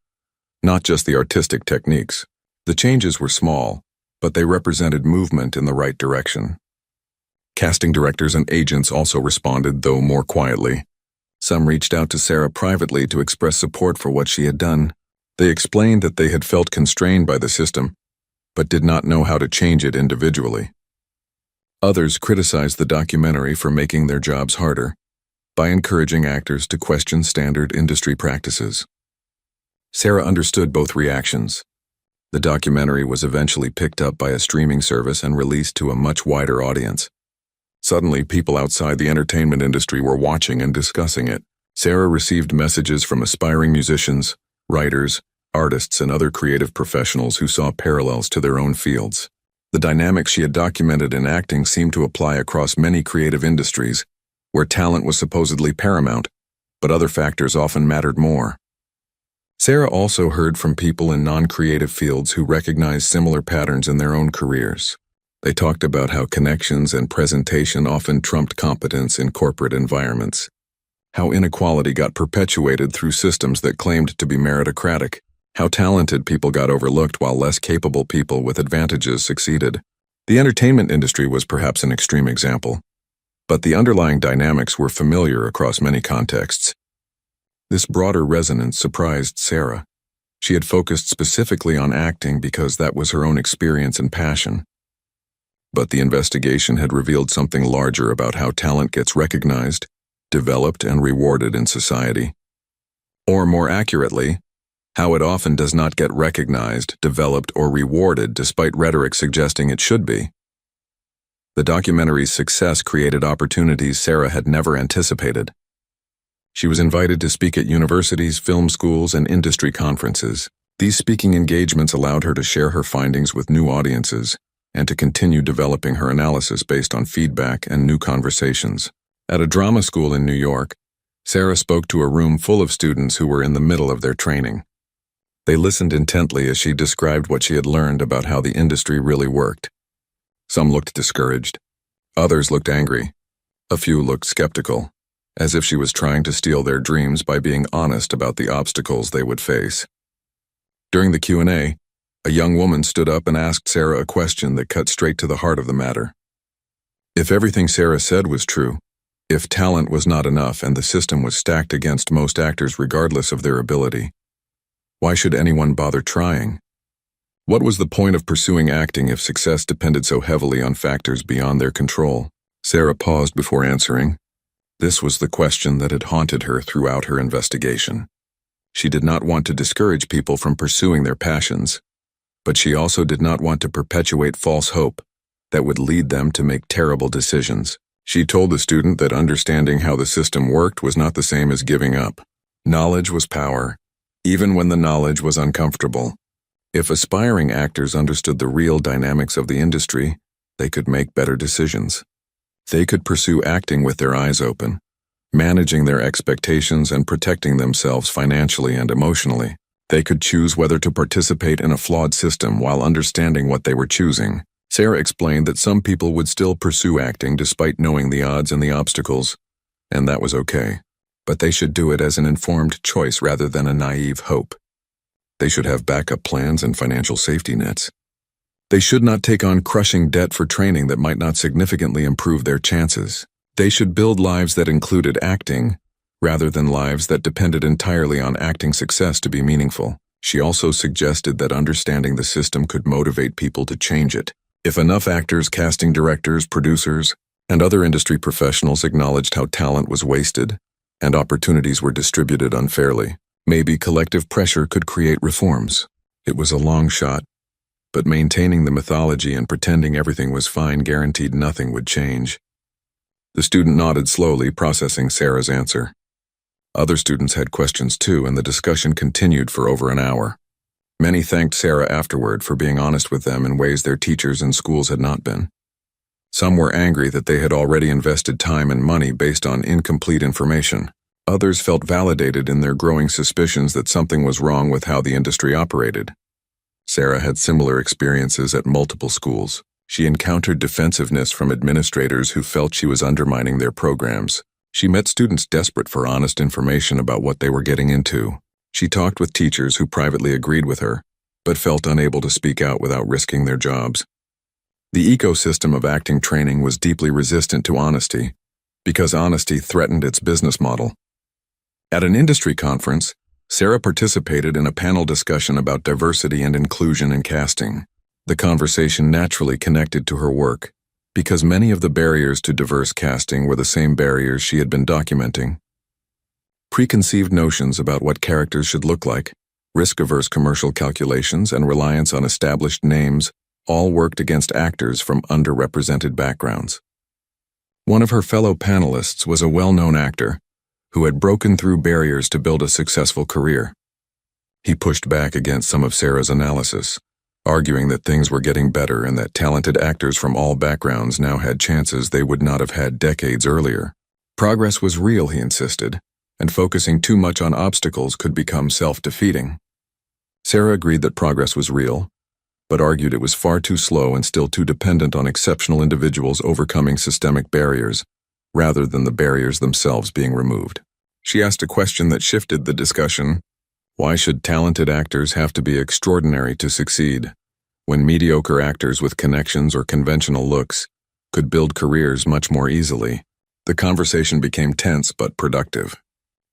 not just the artistic techniques. The changes were small, but they represented movement in the right direction. Casting directors and agents also responded, though more quietly. Some reached out to Sarah privately to express support for what she had done. They explained that they had felt constrained by the system, but did not know how to change it individually. Others criticized the documentary for making their jobs harder, by encouraging actors to question standard industry practices. Sarah understood both reactions. The documentary was eventually picked up by a streaming service and released to a much wider audience. Suddenly, people outside the entertainment industry were watching and discussing it. Sarah received messages from aspiring musicians, writers, artists, and other creative professionals who saw parallels to their own fields. The dynamics she had documented in acting seemed to apply across many creative industries, where talent was supposedly paramount, but other factors often mattered more. Sarah also heard from people in non-creative fields who recognized similar patterns in their own careers. They talked about how connections and presentation often trumped competence in corporate environments, how inequality got perpetuated through systems that claimed to be meritocratic, how talented people got overlooked while less capable people with advantages succeeded. The entertainment industry was perhaps an extreme example, but the underlying dynamics were familiar across many contexts. This broader resonance surprised Sarah. She had focused specifically on acting because that was her own experience and passion. But the investigation had revealed something larger about how talent gets recognized, developed, and rewarded in society. Or more accurately, how it often does not get recognized, developed, or rewarded despite rhetoric suggesting it should be. The documentary's success created opportunities Sarah had never anticipated. She was invited to speak at universities, film schools, and industry conferences. These speaking engagements allowed her to share her findings with new audiences and to continue developing her analysis based on feedback and new conversations. At a drama school in New York, Sarah spoke to a room full of students who were in the middle of their training. They listened intently as she described what she had learned about how the industry really worked. Some looked discouraged. Others looked angry. A few looked skeptical, as if she was trying to steal their dreams by being honest about the obstacles they would face. During the Q&A, a young woman stood up and asked Sarah a question that cut straight to the heart of the matter. If everything Sarah said was true, if talent was not enough and the system was stacked against most actors regardless of their ability, why should anyone bother trying? What was the point of pursuing acting if success depended so heavily on factors beyond their control? Sarah paused before answering. This was the question that had haunted her throughout her investigation. She did not want to discourage people from pursuing their passions, but she also did not want to perpetuate false hope that would lead them to make terrible decisions. She told the student that understanding how the system worked was not the same as giving up. Knowledge was power, even when the knowledge was uncomfortable. If aspiring actors understood the real dynamics of the industry, they could make better decisions. They could pursue acting with their eyes open, managing their expectations and protecting themselves financially and emotionally. They could choose whether to participate in a flawed system while understanding what they were choosing. Sarah explained that some people would still pursue acting despite knowing the odds and the obstacles, and that was okay. But they should do it as an informed choice rather than a naive hope. They should have backup plans and financial safety nets. They should not take on crushing debt for training that might not significantly improve their chances. They should build lives that included acting, rather than lives that depended entirely on acting success to be meaningful. She also suggested that understanding the system could motivate people to change it. If enough actors, casting directors, producers, and other industry professionals acknowledged how talent was wasted and opportunities were distributed unfairly, maybe collective pressure could create reforms. It was a long shot, but maintaining the mythology and pretending everything was fine guaranteed nothing would change. The student nodded slowly, processing Sarah's answer. Other students had questions too, and the discussion continued for over an hour. Many thanked Sarah afterward for being honest with them in ways their teachers and schools had not been. Some were angry that they had already invested time and money based on incomplete information. Others felt validated in their growing suspicions that something was wrong with how the industry operated. Sarah had similar experiences at multiple schools. She encountered defensiveness from administrators who felt she was undermining their programs. She met students desperate for honest information about what they were getting into. She talked with teachers who privately agreed with her, but felt unable to speak out without risking their jobs. The ecosystem of acting training was deeply resistant to honesty, because honesty threatened its business model. At an industry conference, Sarah participated in a panel discussion about diversity and inclusion in casting. The conversation naturally connected to her work, because many of the barriers to diverse casting were the same barriers she had been documenting. Preconceived notions about what characters should look like, risk-averse commercial calculations, and reliance on established names all worked against actors from underrepresented backgrounds. One of her fellow panelists was a well-known actor who had broken through barriers to build a successful career. He pushed back against some of Sarah's analysis, arguing that things were getting better and that talented actors from all backgrounds now had chances they would not have had decades earlier. Progress was real, he insisted, and focusing too much on obstacles could become self-defeating. Sarah agreed that progress was real, but argued it was far too slow and still too dependent on exceptional individuals overcoming systemic barriers, rather than the barriers themselves being removed. She asked a question that shifted the discussion. Why should talented actors have to be extraordinary to succeed, when mediocre actors with connections or conventional looks could build careers much more easily? The conversation became tense but productive.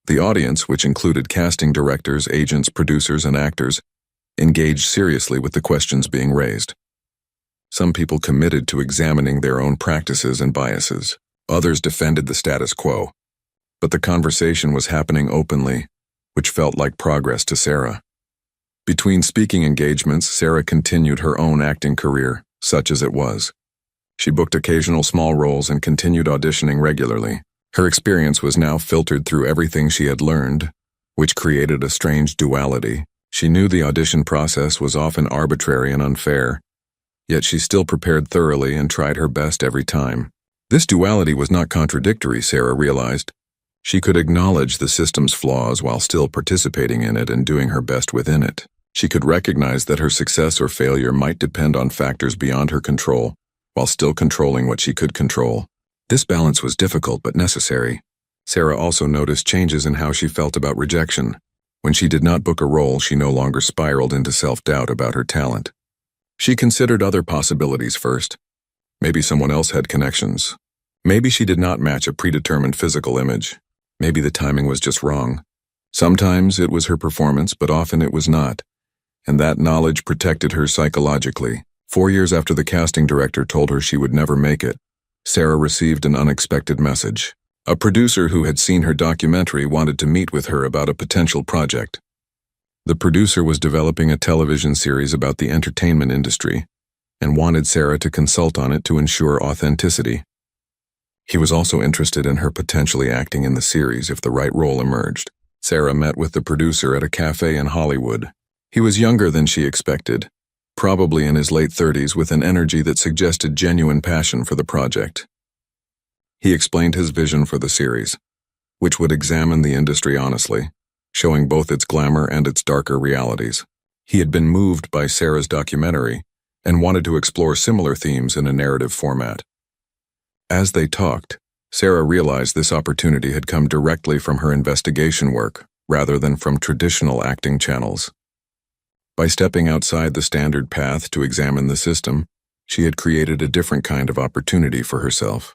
The audience, which included casting directors, agents, producers, and actors, engaged seriously with the questions being raised. Some people committed to examining their own practices and biases. Others defended the status quo. But the conversation was happening openly, which felt like progress to Sarah. Between speaking engagements, Sarah continued her own acting career, such as it was. She booked occasional small roles and continued auditioning regularly. Her experience was now filtered through everything she had learned, which created a strange duality. She knew the audition process was often arbitrary and unfair, yet she still prepared thoroughly and tried her best every time. This duality was not contradictory, Sarah realized. She could acknowledge the system's flaws while still participating in it and doing her best within it. She could recognize that her success or failure might depend on factors beyond her control, while still controlling what she could control. This balance was difficult but necessary. Sarah also noticed changes in how she felt about rejection. When she did not book a role, she no longer spiraled into self-doubt about her talent. She considered other possibilities first. Maybe someone else had connections. Maybe she did not match a predetermined physical image. Maybe the timing was just wrong. Sometimes it was her performance, but often it was not. And that knowledge protected her psychologically. 4 years after the casting director told her she would never make it, Sarah received an unexpected message. A producer who had seen her documentary wanted to meet with her about a potential project. The producer was developing a television series about the entertainment industry and wanted Sarah to consult on it to ensure authenticity. He was also interested in her potentially acting in the series if the right role emerged. Sarah met with the producer at a cafe in Hollywood. He was younger than she expected, probably in his late 30s, with an energy that suggested genuine passion for the project. He explained his vision for the series, which would examine the industry honestly, showing both its glamour and its darker realities. He had been moved by Sarah's documentary and wanted to explore similar themes in a narrative format. As they talked, Sarah realized this opportunity had come directly from her investigation work, rather than from traditional acting channels. By stepping outside the standard path to examine the system, she had created a different kind of opportunity for herself.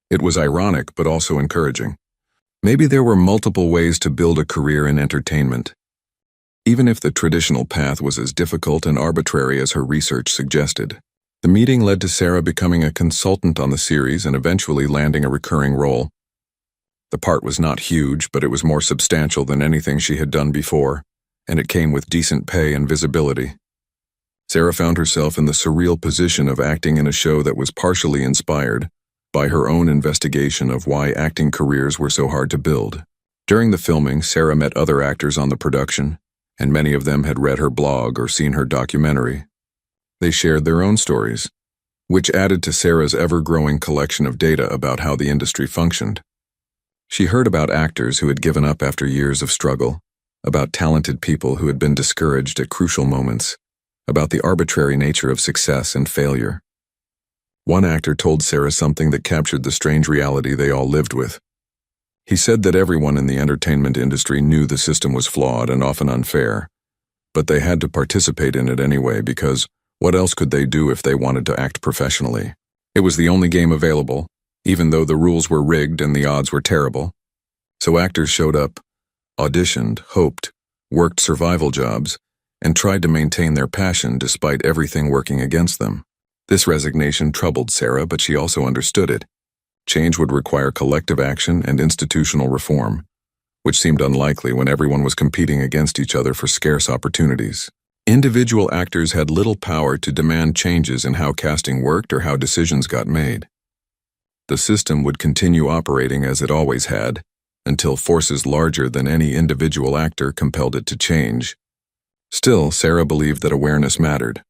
It was ironic, but also encouraging. Maybe there were multiple ways to build a career in entertainment. Even if the traditional path was as difficult and arbitrary as her research suggested. The meeting led to Sarah becoming a consultant on the series and eventually landing a recurring role. The part was not huge, but it was more substantial than anything she had done before, and it came with decent pay and visibility. Sarah found herself in the surreal position of acting in a show that was partially inspired by her own investigation of why acting careers were so hard to build. During the filming, Sarah met other actors on the production, and many of them had read her blog or seen her documentary. They shared their own stories, which added to Sarah's ever-growing collection of data about how the industry functioned. She heard about actors who had given up after years of struggle, about talented people who had been discouraged at crucial moments, about the arbitrary nature of success and failure. One actor told Sarah something that captured the strange reality they all lived with. He said that everyone in the entertainment industry knew the system was flawed and often unfair, but they had to participate in it anyway because What else could they do if they wanted to act professionally? It was the only game available, even though the rules were rigged and the odds were terrible. So actors showed up, auditioned, hoped, worked survival jobs, and tried to maintain their passion despite everything working against them. This resignation troubled Sarah, but she also understood it. Change would require collective action and institutional reform, which seemed unlikely when everyone was competing against each other for scarce opportunities. Individual actors had little power to demand changes in how casting worked or how decisions got made. The system would continue operating as it always had, until forces larger than any individual actor compelled it to change. Still, Sarah believed that awareness mattered.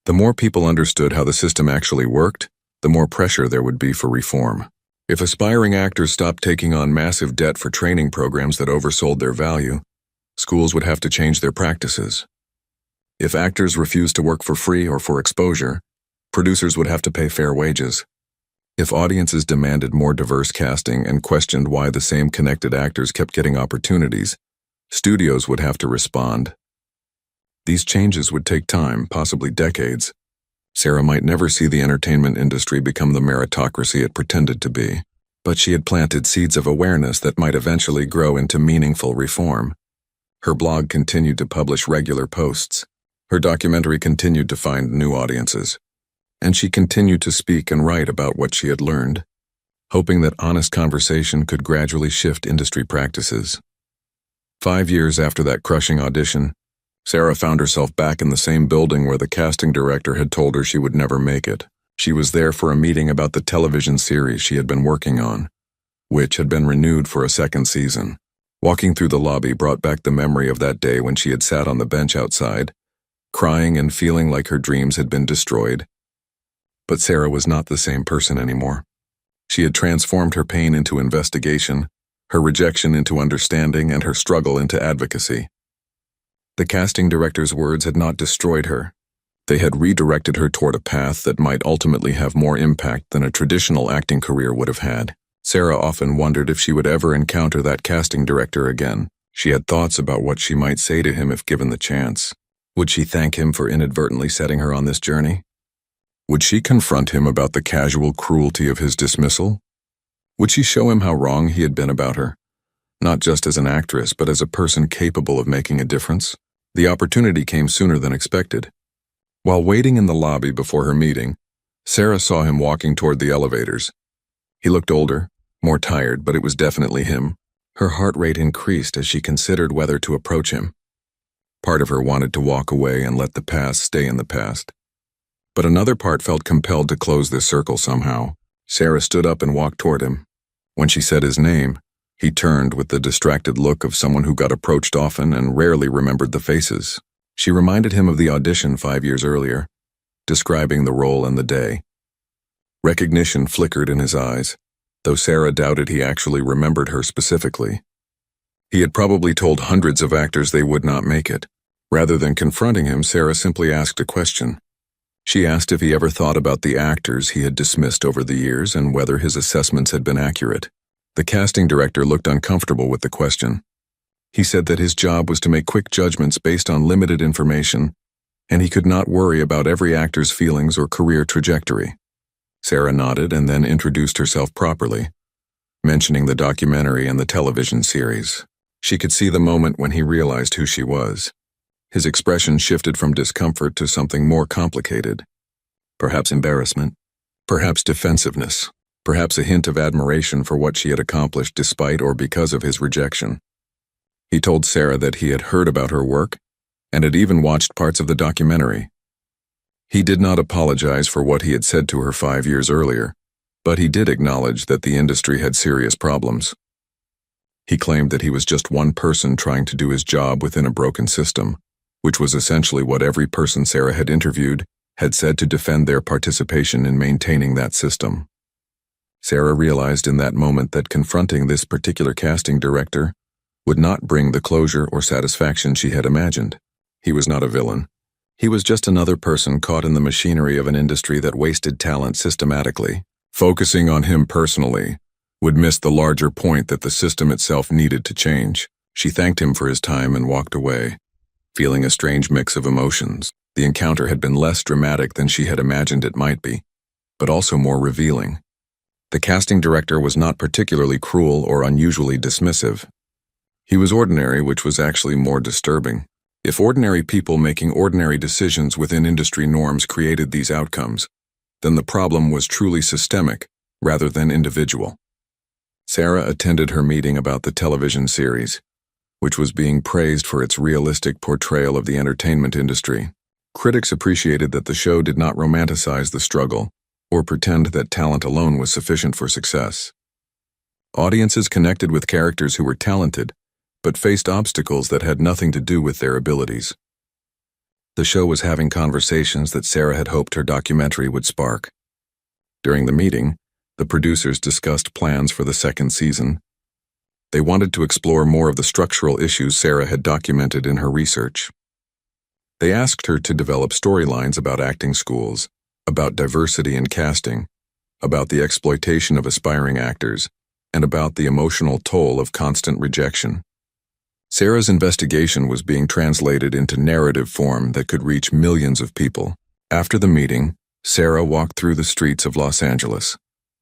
The more people understood how the system actually worked, the more pressure there would be for reform. If aspiring actors stopped taking on massive debt for training programs that oversold their value, schools would have to change their practices. If actors refused to work for free or for exposure, producers would have to pay fair wages. If audiences demanded more diverse casting and questioned why the same connected actors kept getting opportunities, studios would have to respond. These changes would take time, possibly decades. Sarah might never see the entertainment industry become the meritocracy it pretended to be, but she had planted seeds of awareness that might eventually grow into meaningful reform. Her blog continued to publish regular posts. Her documentary continued to find new audiences. And she continued to speak and write about what she had learned, hoping that honest conversation could gradually shift industry practices. 5 years after that crushing audition, Sarah found herself back in the same building where the casting director had told her she would never make it. She was there for a meeting about the television series she had been working on, which had been renewed for a second season. Walking through the lobby brought back the memory of that day when she had sat on the bench outside, crying and feeling like her dreams had been destroyed. But Sarah was not the same person anymore. She had transformed her pain into investigation, her rejection into understanding, and her struggle into advocacy. The casting director's words had not destroyed her. They had redirected her toward a path that might ultimately have more impact than a traditional acting career would have had. Sarah often wondered if she would ever encounter that casting director again. She had thoughts about what she might say to him if given the chance. Would she thank him for inadvertently setting her on this journey? Would she confront him about the casual cruelty of his dismissal? Would she show him how wrong he had been about her, not just as an actress, but as a person capable of making a difference? The opportunity came sooner than expected. While waiting in the lobby before her meeting, Sarah saw him walking toward the elevators. He looked older, more tired, but it was definitely him. Her heart rate increased as she considered whether to approach him. Part of her wanted to walk away and let the past stay in the past. But another part felt compelled to close this circle somehow. Sarah stood up and walked toward him. When she said his name, he turned with the distracted look of someone who got approached often and rarely remembered the faces. She reminded him of the audition 5 years earlier, describing the role and the day. Recognition flickered in his eyes, though Sarah doubted he actually remembered her specifically. He had probably told hundreds of actors they would not make it. Rather than confronting him, Sarah simply asked a question. She asked if he ever thought about the actors he had dismissed over the years and whether his assessments had been accurate. The casting director looked uncomfortable with the question. He said that his job was to make quick judgments based on limited information, and he could not worry about every actor's feelings or career trajectory. Sarah nodded and then introduced herself properly, mentioning the documentary and the television series. She could see the moment when he realized who she was. His expression shifted from discomfort to something more complicated. Perhaps embarrassment, perhaps defensiveness, perhaps a hint of admiration for what she had accomplished despite or because of his rejection. He told Sarah that he had heard about her work and had even watched parts of the documentary. He did not apologize for what he had said to her 5 years earlier, but he did acknowledge that the industry had serious problems. He claimed that he was just one person trying to do his job within a broken system, which was essentially what every person Sarah had interviewed had said to defend their participation in maintaining that system. Sarah realized in that moment that confronting this particular casting director would not bring the closure or satisfaction she had imagined. He was not a villain. He was just another person caught in the machinery of an industry that wasted talent systematically. Focusing on him personally would miss the larger point that the system itself needed to change. She thanked him for his time and walked away, feeling a strange mix of emotions. The encounter had been less dramatic than she had imagined it might be, but also more revealing. The casting director was not particularly cruel or unusually dismissive. He was ordinary, which was actually more disturbing. If ordinary people making ordinary decisions within industry norms created these outcomes, then the problem was truly systemic rather than individual. Sarah attended her meeting about the television series, which was being praised for its realistic portrayal of the entertainment industry. Critics appreciated that the show did not romanticize the struggle or pretend that talent alone was sufficient for success. Audiences connected with characters who were talented, but faced obstacles that had nothing to do with their abilities. The show was having conversations that Sarah had hoped her documentary would spark. During the meeting, the producers discussed plans for the second season. They wanted to explore more of the structural issues Sarah had documented in her research. They asked her to develop storylines about acting schools, about diversity in casting, about the exploitation of aspiring actors, and about the emotional toll of constant rejection. Sarah's investigation was being translated into narrative form that could reach millions of people. After the meeting, Sarah walked through the streets of Los Angeles,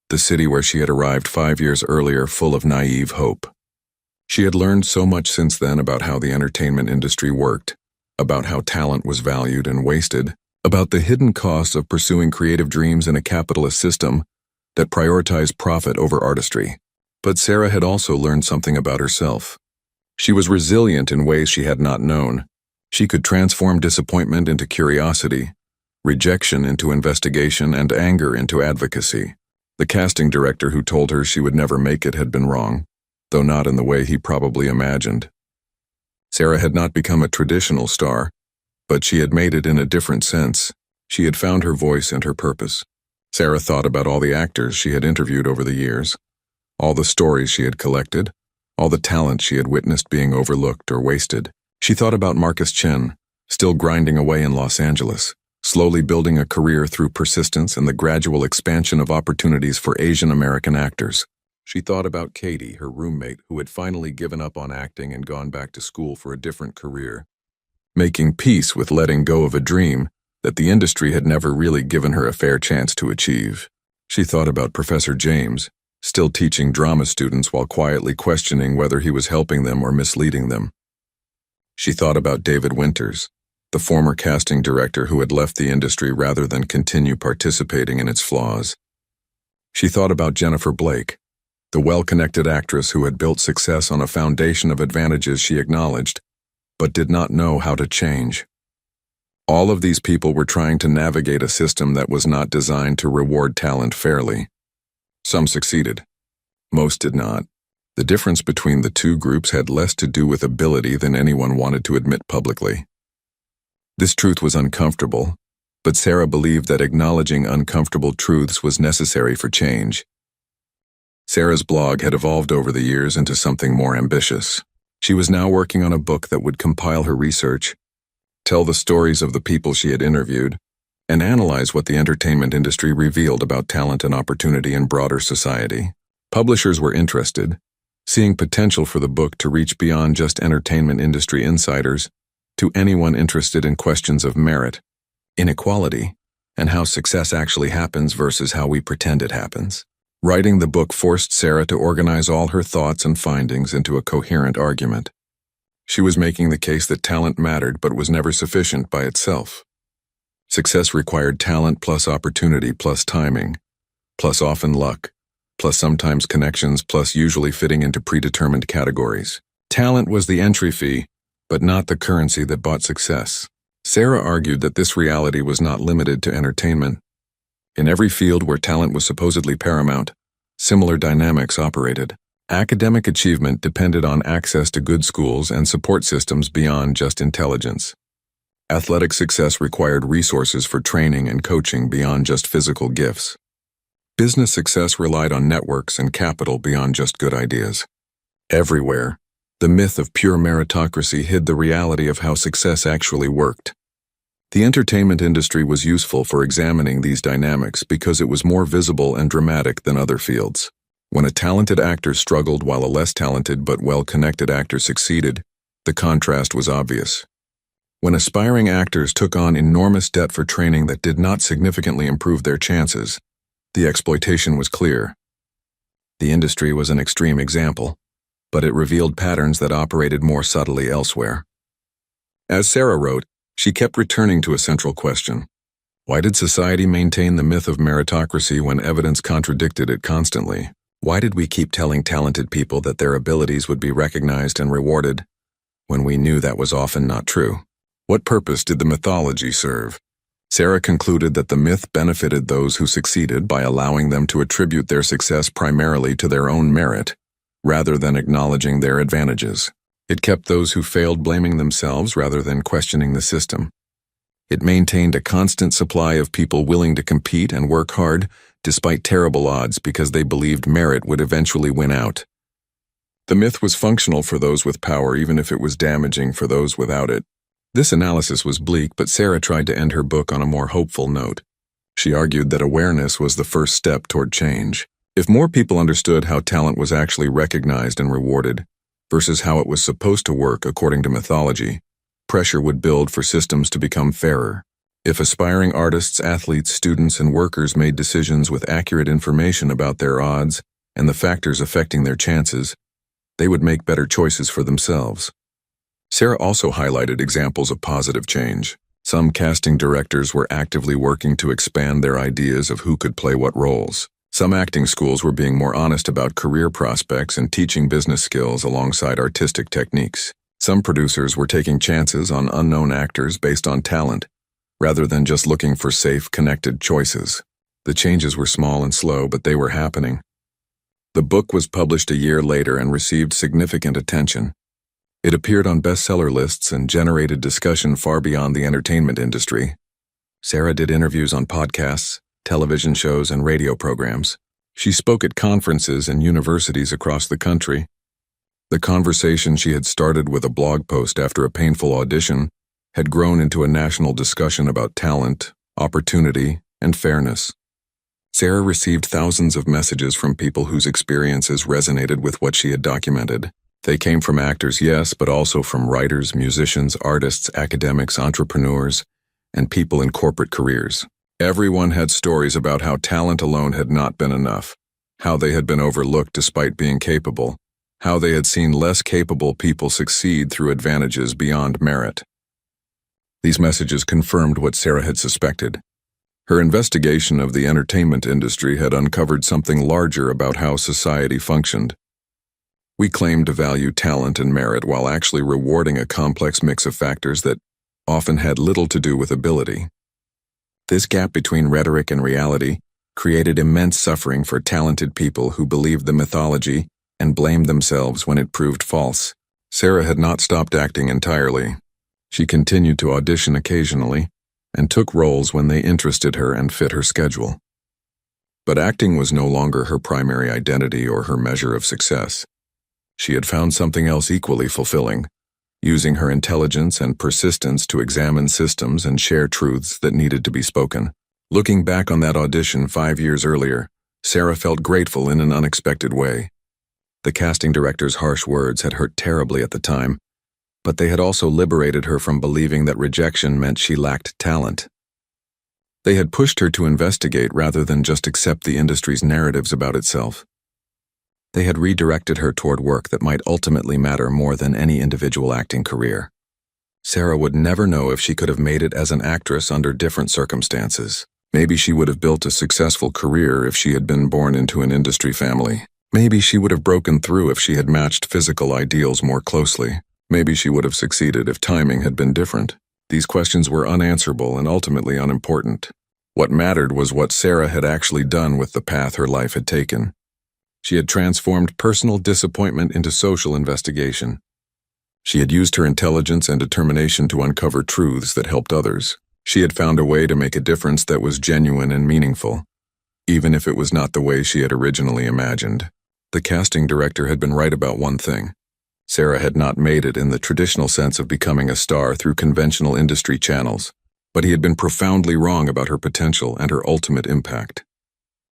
the city where she had arrived 5 years earlier full of naive hope. She had learned so much since then about how the entertainment industry worked, about how talent was valued and wasted, about the hidden costs of pursuing creative dreams in a capitalist system that prioritized profit over artistry. But Sarah had also learned something about herself. She was resilient in ways she had not known. She could transform disappointment into curiosity, rejection into investigation, and anger into advocacy. The casting director who told her she would never make it had been wrong, though not in the way he probably imagined. Sarah had not become a traditional star, but she had made it in a different sense. She had found her voice and her purpose. Sarah thought about all the actors she had interviewed over the years, all the stories she had collected, all the talent she had witnessed being overlooked or wasted. She thought about Marcus Chen, still grinding away in Los Angeles, slowly building a career through persistence and the gradual expansion of opportunities for Asian American actors. She thought about Katie, her roommate, who had finally given up on acting and gone back to school for a different career, making peace with letting go of a dream that the industry had never really given her a fair chance to achieve. She thought about Professor James, still teaching drama students while quietly questioning whether he was helping them or misleading them. She thought about David Winters, the former casting director who had left the industry rather than continue participating in its flaws. She thought about Jennifer Blake, the well-connected actress who had built success on a foundation of advantages she acknowledged, but did not know how to change. All of these people were trying to navigate a system that was not designed to reward talent fairly. Some succeeded. Most did not. The difference between the two groups had less to do with ability than anyone wanted to admit publicly. This truth was uncomfortable, but Sarah believed that acknowledging uncomfortable truths was necessary for change. Sarah's blog had evolved over the years into something more ambitious. She was now working on a book that would compile her research, tell the stories of the people she had interviewed, and analyze what the entertainment industry revealed about talent and opportunity in broader society. Publishers were interested, seeing potential for the book to reach beyond just entertainment industry insiders to anyone interested in questions of merit, inequality, and how success actually happens versus how we pretend it happens. Writing the book forced Sarah to organize all her thoughts and findings into a coherent argument. She was making the case that talent mattered but was never sufficient by itself. Success required talent plus opportunity plus timing, plus often luck, plus sometimes connections, plus usually fitting into predetermined categories. Talent was the entry fee, but not the currency that bought success. Sarah argued that this reality was not limited to entertainment. In every field where talent was supposedly paramount, similar dynamics operated. Academic achievement depended on access to good schools and support systems beyond just intelligence. Athletic success required resources for training and coaching beyond just physical gifts. Business success relied on networks and capital beyond just good ideas. Everywhere, the myth of pure meritocracy hid the reality of how success actually worked. The entertainment industry was useful for examining these dynamics because it was more visible and dramatic than other fields. When a talented actor struggled while a less talented but well-connected actor succeeded, the contrast was obvious. When aspiring actors took on enormous debt for training that did not significantly improve their chances, the exploitation was clear. The industry was an extreme example, but it revealed patterns that operated more subtly elsewhere. As Sarah wrote, she kept returning to a central question. Why did society maintain the myth of meritocracy when evidence contradicted it constantly? Why did we keep telling talented people that their abilities would be recognized and rewarded, when we knew that was often not true? What purpose did the mythology serve? Sarah concluded that the myth benefited those who succeeded by allowing them to attribute their success primarily to their own merit, rather than acknowledging their advantages. It kept those who failed blaming themselves rather than questioning the system. It maintained a constant supply of people willing to compete and work hard despite terrible odds because they believed merit would eventually win out. The myth was functional for those with power even if it was damaging for those without it. This analysis was bleak, but Sarah tried to end her book on a more hopeful note. She argued that awareness was the first step toward change. If more people understood how talent was actually recognized and rewarded, versus how it was supposed to work according to mythology, pressure would build for systems to become fairer. If aspiring artists, athletes, students, and workers made decisions with accurate information about their odds and the factors affecting their chances, they would make better choices for themselves. Sarah also highlighted examples of positive change. Some casting directors were actively working to expand their ideas of who could play what roles. Some acting schools were being more honest about career prospects and teaching business skills alongside artistic techniques. Some producers were taking chances on unknown actors based on talent, rather than just looking for safe, connected choices. The changes were small and slow, but they were happening. The book was published a year later and received significant attention. It appeared on bestseller lists and generated discussion far beyond the entertainment industry. Sarah did interviews on podcasts, television shows, and radio programs. She spoke at conferences and universities across the country. The conversation she had started with a blog post after a painful audition had grown into a national discussion about talent, opportunity, and fairness. Sarah received thousands of messages from people whose experiences resonated with what she had documented. They came from actors, yes, but also from writers, musicians, artists, academics, entrepreneurs, and people in corporate careers. Everyone had stories about how talent alone had not been enough, how they had been overlooked despite being capable, how they had seen less capable people succeed through advantages beyond merit. These messages confirmed what Sarah had suspected. Her investigation of the entertainment industry had uncovered something larger about how society functioned. We claimed to value talent and merit while actually rewarding a complex mix of factors that often had little to do with ability. This gap between rhetoric and reality created immense suffering for talented people who believed the mythology and blamed themselves when it proved false. Sarah had not stopped acting entirely. She continued to audition occasionally and took roles when they interested her and fit her schedule. But acting was no longer her primary identity or her measure of success. She had found something else equally fulfilling, using her intelligence and persistence to examine systems and share truths that needed to be spoken. Looking back on that audition 5 years earlier, Sarah felt grateful in an unexpected way. The casting director's harsh words had hurt terribly at the time, but they had also liberated her from believing that rejection meant she lacked talent. They had pushed her to investigate rather than just accept the industry's narratives about itself. They had redirected her toward work that might ultimately matter more than any individual acting career. Sarah would never know if she could have made it as an actress under different circumstances. Maybe she would have built a successful career if she had been born into an industry family. Maybe she would have broken through if she had matched physical ideals more closely. Maybe she would have succeeded if timing had been different. These questions were unanswerable and ultimately unimportant. What mattered was what Sarah had actually done with the path her life had taken. She had transformed personal disappointment into social investigation. She had used her intelligence and determination to uncover truths that helped others. She had found a way to make a difference that was genuine and meaningful, even if it was not the way she had originally imagined. The casting director had been right about one thing. Sarah had not made it in the traditional sense of becoming a star through conventional industry channels, but he had been profoundly wrong about her potential and her ultimate impact.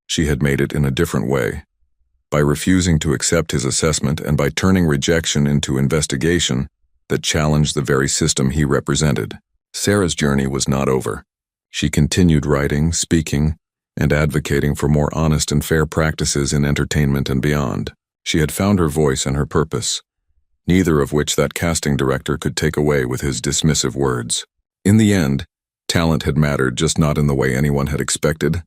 She had made it in a different way. By refusing to accept his assessment and by turning rejection into investigation, that challenged the very system he represented. Sarah's journey was not over. She continued writing, speaking, and advocating for more honest and fair practices in entertainment and beyond. She had found her voice and her purpose, neither of which that casting director could take away with his dismissive words. In the end, talent had mattered, just not in the way anyone had expected.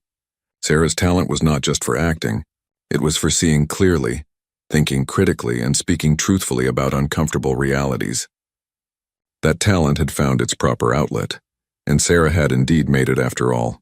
Sarah's talent was not just for acting. It was for seeing clearly, thinking critically, and speaking truthfully about uncomfortable realities. That talent had found its proper outlet, and Sarah had indeed made it after all.